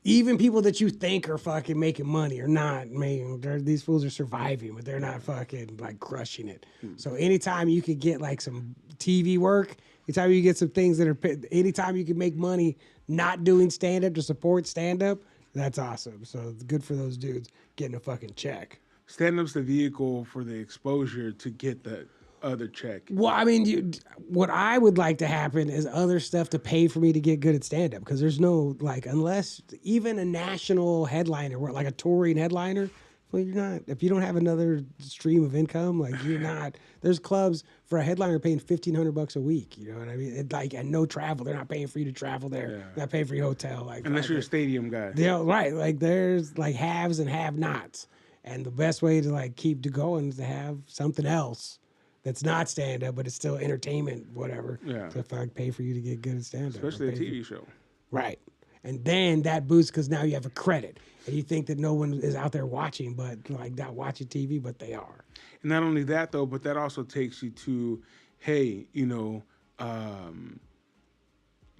Even people that you think are fucking making money are not. These fools are surviving, but they're not fucking like crushing it. So anytime you could get like some TV work, anytime you get some things that are, anytime you can make money not doing stand up to support stand up, that's awesome. So good for those dudes getting a fucking check. Stand up's the vehicle for the exposure to get the other check. Well, I mean, what I would like to happen is other stuff to pay for me to get good at stand up, because there's no, like, unless even a national headliner, like a touring headliner, well, you're not, if you don't have another stream of income, like, you're not, there's clubs for a headliner paying $1,500 a week, you know what I mean? And no travel. They're not paying for you to travel there. They're not paying for your hotel. Like, unless you're a stadium guy. Yeah, right. Like, there's like haves and have-nots. And the best way to like keep to going is to have something else that's not stand up, but it's still entertainment, whatever. Yeah. To pay for you to get good at stand up. Especially a TV show. Right. And then that boosts because now you have a credit. And you think that no one is out there watching, but like not watching TV, but they are. And not only that, though, but that also takes you to, hey,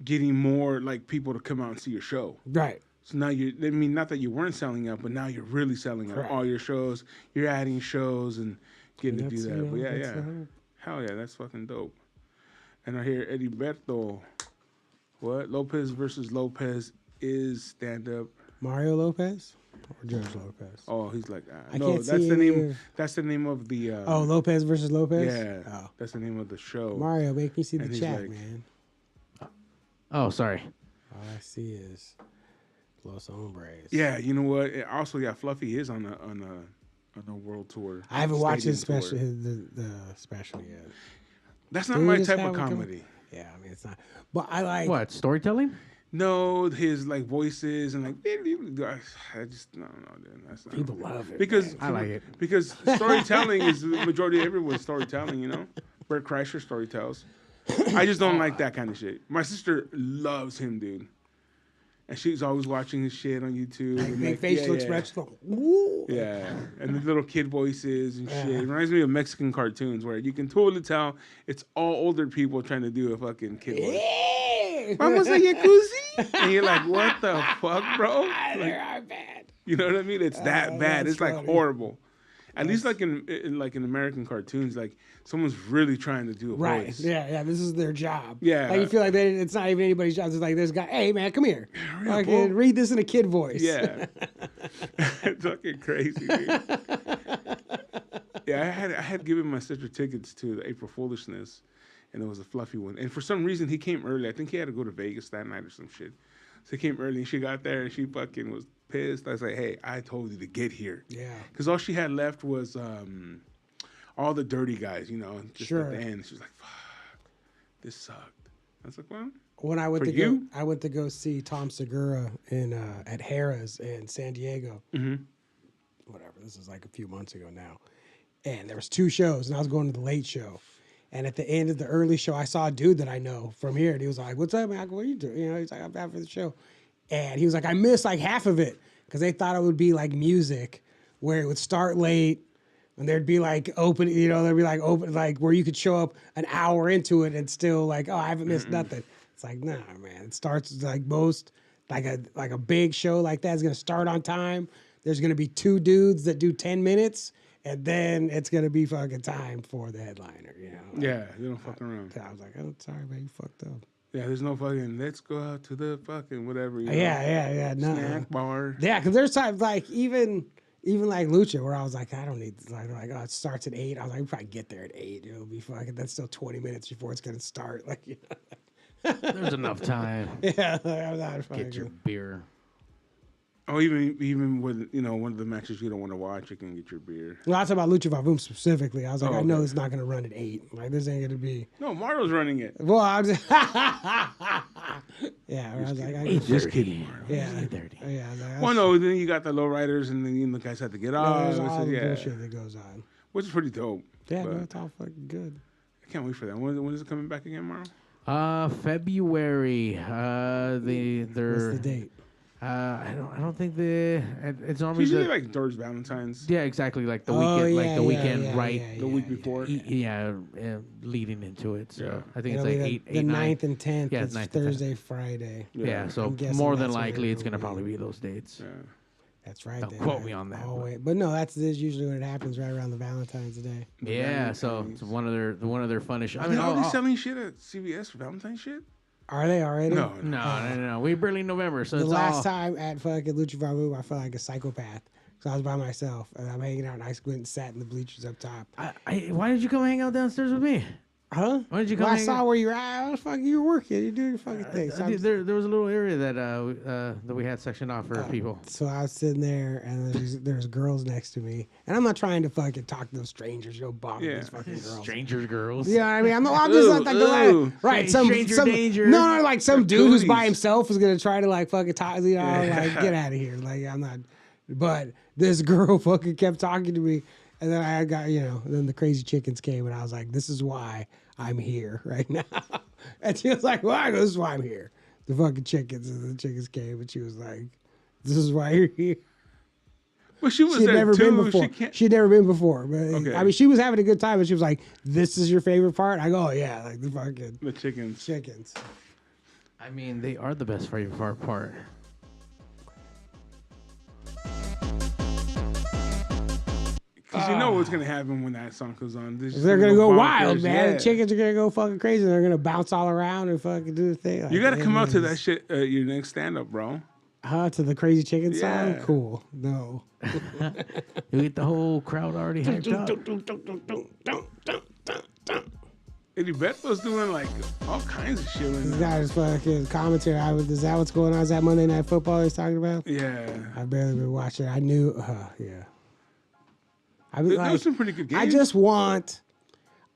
getting more like people to come out and see your show. Right. So now not that you weren't selling out, but now you're really selling out. Correct. All your shows. You're adding shows and getting to do that. But yeah. the Hell yeah, that's fucking dope. And I hear Eddie Berto. What? Lopez versus Lopez is stand up. Mario Lopez or George Lopez? Oh, he's like, I no, can't that's see the name. either. That's the name of the. Lopez versus Lopez? Yeah. Oh. That's the name of the show. Mario, make me see And the he's chat, like- man. Oh, sorry. All I see is Los Hombres. Yeah, you know what? Also, yeah, Fluffy is on a world tour. I haven't watched his stadium special, tour. the special yet. That's not Did he my just type have of one come- comedy. Yeah, I mean, it's not. But I like. What, storytelling? No, his like voices and like I just no, dude. That's not People love it. because man. I like it. because storytelling is the majority of everyone's storytelling. You know, Bert Kreischer storytells. I just don't like that kind of shit. My sister loves him, dude, and she's always watching his shit on YouTube. Like, and make facial expressions. Like, woo. Yeah, and the little kid voices and shit. It reminds me of Mexican cartoons where you can totally tell it's all older people trying to do a fucking kid voice. Yeah. Vamos a jacuzzi? And you're like, what the fuck, bro? They Like, are bad. you know what I mean? It's that bad. that's It's like funny. horrible. At least like in American cartoons, like someone's really trying to do a Right. voice. Yeah. This is their job. Yeah. Like you feel like it's not even anybody's job. It's like this guy. Hey man, come here. up, Fucking fool. read this in a kid voice. Yeah. It's fucking crazy, dude. Yeah, I had given my sister tickets to the April Foolishness, and it was a Fluffy one. And for some reason, he came early. I think he had to go to Vegas that night or some shit. So he came early, and she got there, and she fucking was pissed. I was like, hey, I told you to get here. Yeah. Because all she had left was all the dirty guys, you know, just Sure. at the end. She was like, fuck, this sucked. I was like, well, When I went For to you? go, I went to go see Tom Segura in at Harrah's in San Diego. Mm-hmm. Whatever. This is like a few months ago now, and there was 2 shows, and I was going to the late show. And at the end of the early show, I saw a dude that I know from here, and he was like, "What's up, man? What are you doing?" You know, he's like, "I'm back for the show," and he was like, "I missed like half of it because they thought it would be like music, where it would start late." And there'd be like open, you know, there'd be like open, like where you could show up an hour into it and still like, oh, I haven't missed nothing. It's like, nah, man. It starts like most, like a big show like that is gonna start on time. There's gonna be 2 dudes that do 10 minutes, and then it's gonna be fucking time for the headliner. You know? Like, Yeah, you don't fuck around. I was like, I'm sorry, man, you fucked up. Yeah, there's no fucking, let's go out to the fucking whatever. You know, Yeah, no. snack bar. Yeah, because there's times like even like Lucha where I was like, I don't need like oh, it starts at 8. I was like, we probably get there at 8. It'll be fucking. That's still 20 minutes before it's gonna start. Like, you know. There's enough time. Yeah, I'm not fucking. Get your beer. Oh, even with, you know, one of the matches you don't want to watch, you can get your beer. Well, I was talking about Lucha Vavoom specifically. I was like, Oh, I know okay. it's not gonna run at 8. Like, this ain't gonna be. No, Mario's running it. Well, I was. Yeah, I was like, Just kidding, Mario. yeah, 8:30. yeah. I was like, Well, no, then you got the lowriders, and then the guys have to get off. there's all the yeah, bullshit that goes on. which is pretty dope. Yeah, but no, it's all fucking good. I can't wait for that. When is it coming back again, Mario? February. What's They're the date? I don't think it's normally Usually like George Valentine's. Yeah, exactly. Like the weekend, right? The week before. Leading into it. So I think It'll it's be like the 9th. 9th and 10th. Yeah, it's 9th and 10th. Thursday, Friday. Yeah, so I'm guessing more than that's when likely it's it'll going to be. probably be those dates. Yeah. That's right. Don't then, quote right? me on that. Oh, wait. But no, that's usually when it happens, right around the Valentine's Day. Yeah, so it's one of their funniest. Are they already selling shit at CVS for Valentine's shit? Are they already? No. We're barely in November, so The it's last all... time at fucking Lucha Vamu, I felt like a psychopath. So I was by myself, and I'm hanging out, and I went and sat in the bleachers up top. Why did you come hang out downstairs with me? Huh? Why did you come? I saw where you're at. I was fucking. You were working. You're doing your fucking thing. So there was a little area that we had sectioned off for people. So I was sitting there, and there's girls next to me, and I'm not trying to fucking talk to those strangers. Bother these fucking girls. Strangers, girls. Yeah, I mean, I'm just like right. Some danger. No, like some dude who's by himself is gonna try to like fucking talk. Like get out of here. Like I'm not. But this girl fucking kept talking to me, and then I got Then the crazy chickens came, and I was like, this is why I'm here right now. And she was like, "Why? This is why I'm here." The fucking chickens, and the chickens came, and she was like, "This is why you're here." Well, she'd never been before. She'd never been before, but okay. I mean, she was having a good time, and she was like, "This is your favorite part?" I go, "Oh yeah, like the fucking chickens." I mean, they are the best favorite part. Because you know what's going to happen when that song comes on. They're going to go wild, man. Yeah. The chickens are going to go fucking crazy. They're going to bounce all around and fucking do the thing. Like, you got to come out to that shit, your next stand-up, bro. To the crazy chicken song? Cool. No. You get the whole crowd already hyped up. Eddie Beto's doing like all kinds of shit. This guy's fucking commentary. Is that what's going on? Is that Monday Night Football he's talking about? Yeah. I've barely been watching. I knew. Yeah. There was some pretty good games.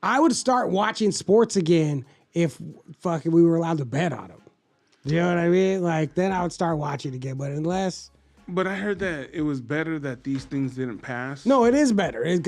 I would start watching sports again if fucking we were allowed to bet on them. You know what I mean? Like, then I would start watching again. But unless... But I heard that it was better that these things didn't pass. No, it is better.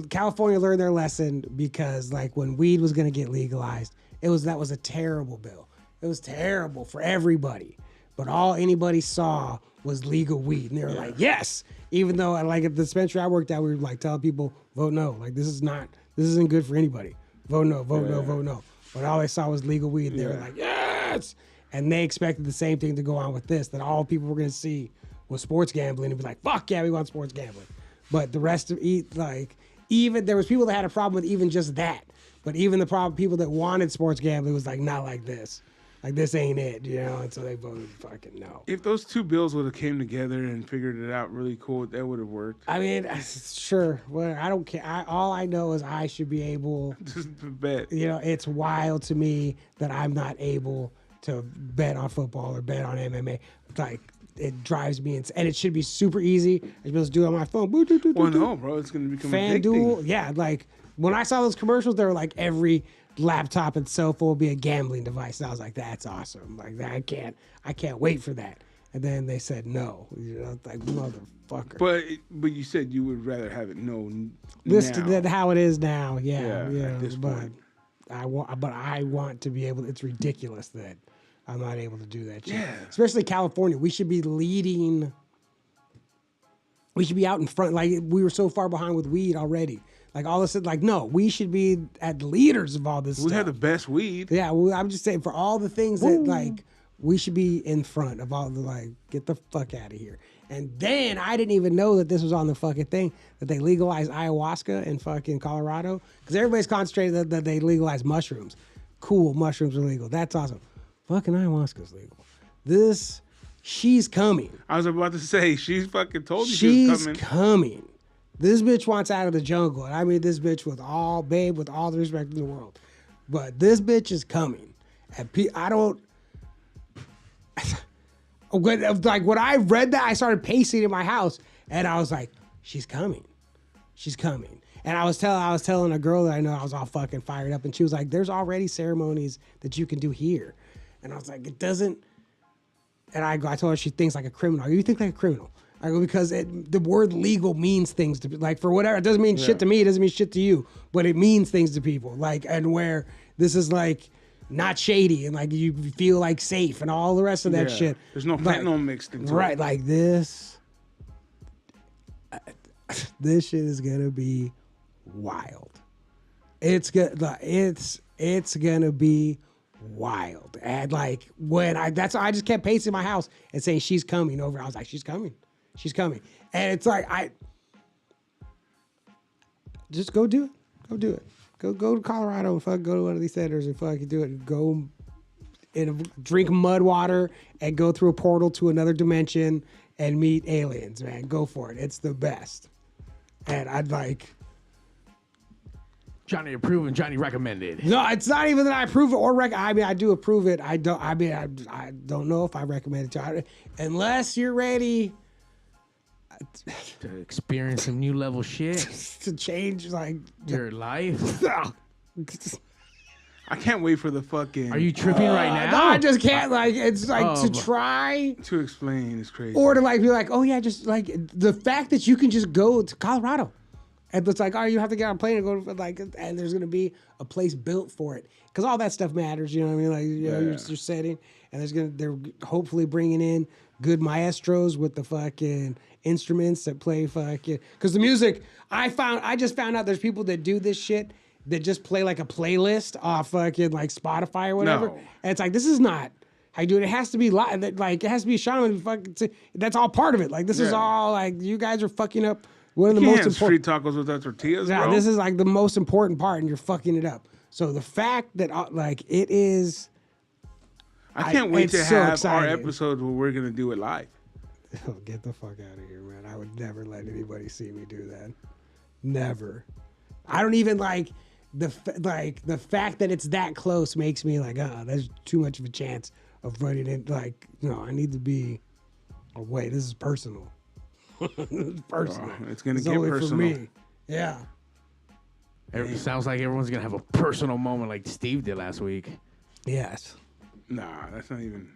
California learned their lesson because, like, when weed was going to get legalized, that was a terrible bill. It was terrible for everybody. But all anybody saw was legal weed. And they were like, yes! Even though, like, at the dispensary I worked at, we were, like, telling people, vote no. Like, this isn't good for anybody. Vote no, vote no, vote no. But all they saw was legal weed. And they were like, yes! And they expected the same thing to go on with this, that all people were going to see was sports gambling and be like, fuck yeah, we want sports gambling. But the rest of even there was people that had a problem with even just that. But even the people that wanted sports gambling was like, not like this. Like, this ain't it, and so they voted fucking no. If those two bills would have came together and figured it out really cool, that would have worked. I mean, sure. Well, I don't care. All I know is I should be able to bet. It's wild to me that I'm not able to bet on football or bet on MMA. Like, it drives me insane. And it should be super easy. I should be able to do it on my phone. Well, no, bro. It's going to become FanDuel. addicting. Yeah, like, when I saw those commercials, they were like, every laptop and cell phone will be a gambling device. And I was like, that's awesome. Like, I can't wait for that. And then they said no. Like, motherfucker. But you said you would rather have it known than how it is now. Yeah. At this point. I want to be able. It's ridiculous that I'm not able to do that shit. Yeah. Especially California. We should be leading. We should be out in front. Like, we were so far behind with weed already. Like, all of a sudden, like, no, we should be at the leaders of all this stuff. We have the best weed. Yeah, well, I'm just saying, for all the things that, like, we should be in front of all the, like, get the fuck out of here. And then I didn't even know that this was on the fucking thing, that they legalized ayahuasca in fucking Colorado. Because everybody's concentrated that they legalized mushrooms. Cool, mushrooms are legal. That's awesome. Fucking ayahuasca's legal. She's coming. I was about to say, she's fucking told you she was coming. She's coming. This bitch wants out of the jungle. And I mean this bitch with all the respect in the world. But this bitch is coming. And like, when I read that, I started pacing in my house. And I was like, she's coming. She's coming. And I was telling a girl that I know, I was all fucking fired up. And she was like, there's already ceremonies that you can do here. And I was like, it doesn't. And I told her she thinks like a criminal. You think like a criminal. I go, because the word legal means things to, like, for whatever. It doesn't mean shit to me. It doesn't mean shit to you. But it means things to people. Like, and where this is like, not shady and like you feel like safe and all the rest of that shit. There's no fentanyl mixed into it. Right, like this. This shit is gonna be wild. It's gonna be wild. And like that's why I just kept pacing my house and saying she's coming over. I was like, she's coming. And it's like just go do it. Go do it. Go to Colorado and fuck go to one of these centers and fucking do it. Go and drink mud water and go through a portal to another dimension and meet aliens, man. Go for it. It's the best. And I'd like Johnny approved and Johnny recommended. No, it's not even that I approve it or I mean, I do approve it. I don't know if I recommend it to you. Unless you're ready To experience some new level shit. to change like Your life. I can't wait for the fucking. Are you tripping right now? No, I just can't like it's like to try to explain is crazy. or to like be like, oh yeah, just like the fact that you can just go to Colorado. And it's like, oh, you have to get on a plane and go to like, and there's gonna be a place built for it because all that stuff matters. You know what I mean? Like, you know, you're setting, and they're hopefully bringing in good maestros with the fucking instruments that play fucking. Because the music, I just found out there's people that do this shit that just play like a playlist off fucking like Spotify or whatever. No. And it's like this is not how you do it. It has to be live. Like it has to be shaman. Fucking. That's all part of it. Like this is all like you guys are fucking up. One of the most important street tacos without tortillas, bro. This is like the most important part, and you're fucking it up. So the fact that like it is, I can't wait to have exciting. our episode where we're gonna do it live. Oh, get the fuck out of here, man! I would never let anybody see me do that. Never. I don't even like the fact that it's that close makes me like, there's too much of a chance of running in. Like, no, I need to be. Oh wait, this is personal. Personal. It's gonna get personal for me. Yeah. It sounds like everyone's gonna have a personal moment like Steve did last week. Yes. Nah, that's not even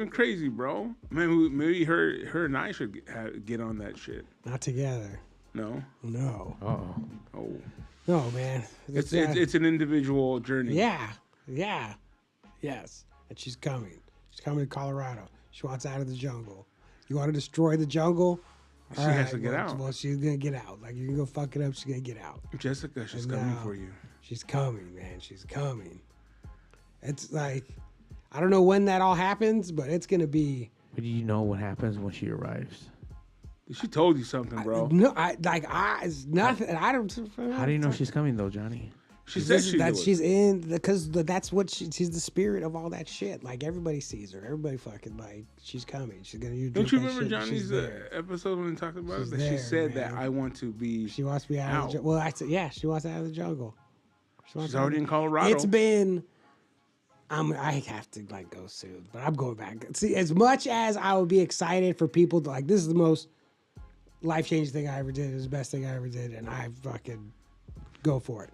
crazy, bro. Maybe her and I should get on that shit. Not together. No. No. Oh. No, man. It's an individual journey. Yeah. Yeah. Yes. And she's coming. She's coming to Colorado. She wants out of the jungle. You want to destroy the jungle? She has to get out. Well, she's going to get out. Like, you can go fuck it up. She's going to get out. Jessica, she's coming for you. She's coming, man. She's coming. It's like, I don't know when that all happens, but it's going to be. But do you know what happens when she arrives? She told you something, bro. It's nothing. I don't. How do you know she's coming, though, Johnny? She said she's in because that's what she's the spirit of all that shit. Like everybody sees her, everybody fucking like she's coming. She's gonna do. Don't you remember Johnny's episode when he talked about it? That she said that I want to be. She wants to be out. Of the jungle. Well, I said she wants out of the jungle. She's already in Colorado. It's been. I have to like go soon, but I'm going back. See, as much as I would be excited for people to like, this is the most life-changing thing I ever did. It's the best thing I ever did, and I fucking go for it.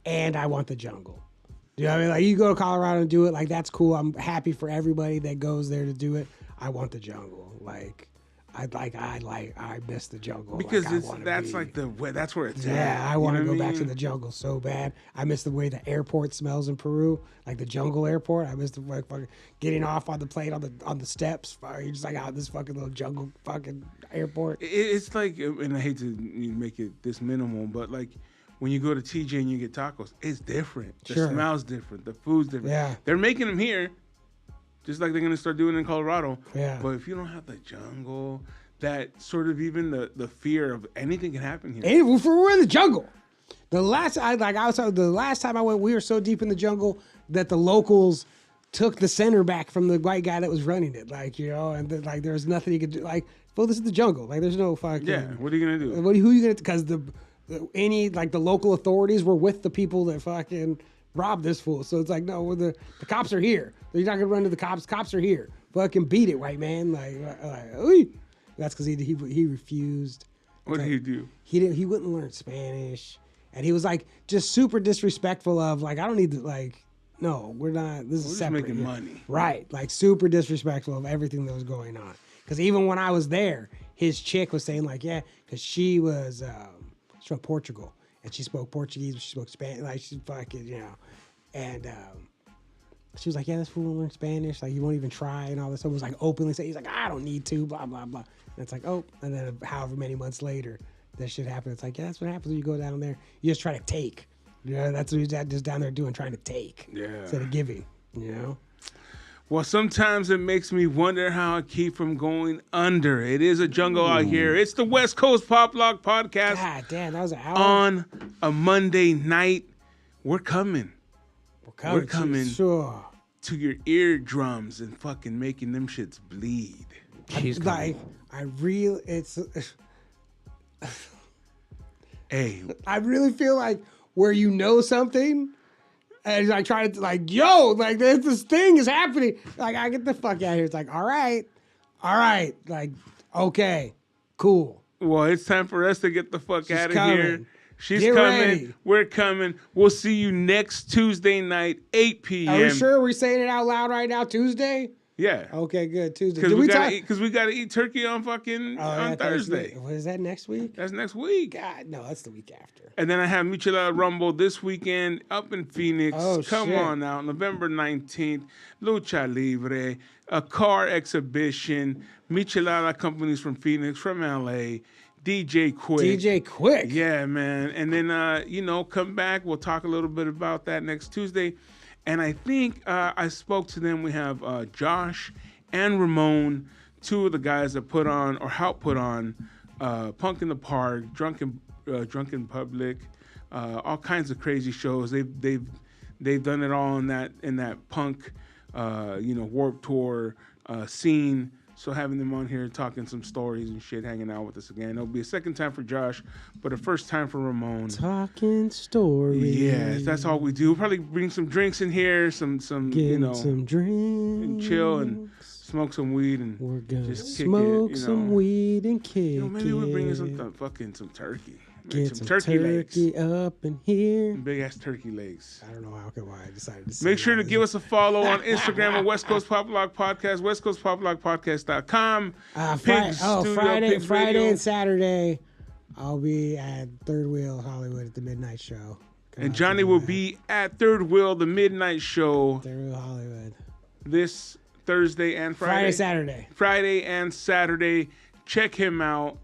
And I want the jungle. You know what I mean? Like you go to Colorado and do it, like that's cool. I'm happy for everybody that goes there to do it. I want the jungle. Like I miss the jungle. Because that's where it's at. Yeah, I want to go back to the jungle so bad. I miss the way the airport smells in Peru, like the jungle airport. I miss the fucking getting off on the plane on the steps. You're just like out this fucking little jungle fucking airport. It's like, and I hate to make it this minimal, but like. When you go to TJ and you get tacos, it's different. The smell's different. The food's different. Yeah. They're making them here, just like they're going to start doing it in Colorado. Yeah. But if you don't have the jungle, that sort of even the fear of anything can happen here. And we're in the jungle. The last time I went, we were so deep in the jungle that the locals took the center back from the white guy that was running it. Like, you know, and like there was nothing you could do. Like, well, this is the jungle. Like, there's no fucking. Yeah. What are you going to do? Who are you going to? Because the local authorities were with the people that fucking robbed this fool. So it's like, no, the cops are here. You're not gonna run to the cops. Cops are here. Fucking beat it, white man. That's because he refused. What did he do? He wouldn't learn Spanish, and he was like just super disrespectful of like I don't need to like no we're not this is separate. We're just making money, right? Like super disrespectful of everything that was going on. Because even when I was there, his chick was saying like because she was. From Portugal, and she spoke Portuguese, she spoke Spanish, like she fucking, you know, and She was like, yeah, this fool will learn Spanish. Like, he won't even try and all this. So it was like openly say, he's like, I don't need to, blah, blah, blah. And it's like, oh, and then however many months later, that shit happened. It's like, yeah, that's what happens when you go down there. You just try to take. Yeah, that's what he's just down there doing, trying to take. Yeah. Instead of giving, you know? Well, sometimes it makes me wonder how I keep from going under. It is a jungle out here. It's the West Coast Pop Lock Podcast. God damn, that was an hour. On a Monday night. We're coming. We're coming sure. to your eardrums and fucking making them shits bleed. She's Like, Hey. I really feel like where you know something, and I try to like, yo, like this thing is happening. Like, I get the fuck out of here. It's like, all right, like, okay, cool. Well, it's time for us to get the fuck out of coming. here. She's Get coming. ready. We're coming. We'll see you next Tuesday night, 8 p.m. Are we sure we're saying it out loud right now? Tuesday? Yeah. Okay, good. Tuesday. Because Did we gotta eat turkey on fucking on Thursday. What is that, next week? That's next week. God, no, that's the week after. And then I have Michelada Rumble this weekend up in Phoenix. Oh, Come shit. on out, November 19th. Lucha Libre, a car exhibition, Michelada companies from Phoenix, from LA, DJ Quick. Yeah, man. And then, come back. We'll talk a little bit about that next Tuesday. And I think I spoke to them. We have Josh and Ramon, two of the guys that put on or helped put on Punk in the Park, Drunken Public, all kinds of crazy shows. They've done it all in that punk, Warped Tour scene. So having them on here talking some stories and shit, hanging out with us again. It'll be a second time for Josh, but a first time for Ramon. Talking stories. Yes, that's all we do. We'll probably bring some drinks in here, some some drinks, and chill and smoke some weed and we're gonna just kick smoke it, some weed and kick maybe we'll bring in some turkey. Make some turkey legs. up in here. Big ass turkey legs. I don't know why I decided to say Make sure to that. give us a follow on Instagram at West Coast Pop Lock Podcast, WestCoastPoplockPodcast.com. Friday and Saturday, I'll be at Third Wheel Hollywood at the Midnight Show. And Johnny will be at Third Wheel, the Midnight Show, Third Wheel Hollywood this Thursday and Friday. Friday and Saturday. Check him out.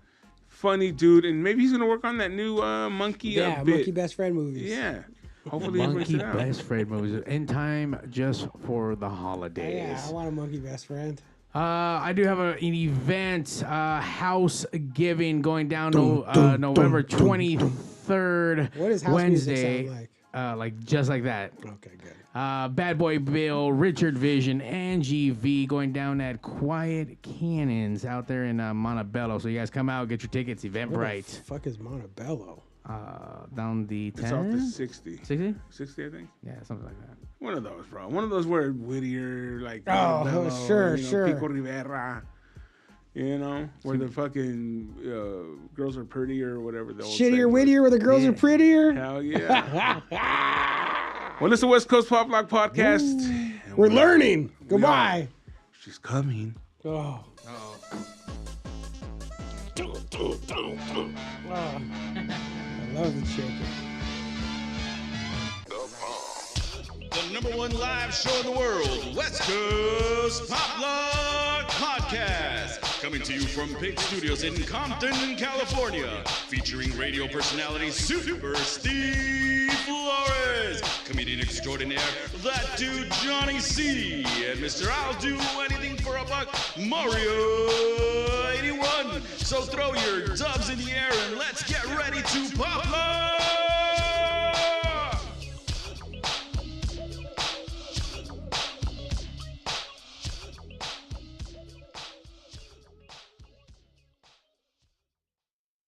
Funny dude, and maybe he's gonna work on that new Monkey bit. Monkey Best Friend movies. Yeah, hopefully he brings Monkey it out. Best Friend movies in time just for the holidays. Yeah, I want a Monkey Best Friend. I do have an event, house giving going down November 23rd, What does house Wednesday. music sound like just like that. Okay, good. Bad Boy Bill, Richard Vision, Angie V going down at Quiet Cannons out there in Montebello. So you guys come out, get your tickets, Eventbrite. The fuck is Montebello? Down the 10? It's off the 60. 60? 60, I think. Yeah, something like that. One of those, bro. One of those where Whittier, like Oh, sure. Pico Rivera. Where the fucking girls are pretty or whatever. The old Shittier, saying was. Whittier, where the girls are prettier? Hell yeah. Well, it's the West Coast Pop Lock Podcast. And We're learning. Goodbye. She's coming. Oh. I love the chicken. The number one live show in the world, West Coast Pop Lock Podcast. Coming to you from Pig Studios in Compton, California. Featuring radio personality Super Steve Flores. Comedian extraordinaire, that dude Johnny C. And Mr. I'll Do Anything for a Buck, Mario 81. So throw your dubs in the air and let's get ready to pop lock.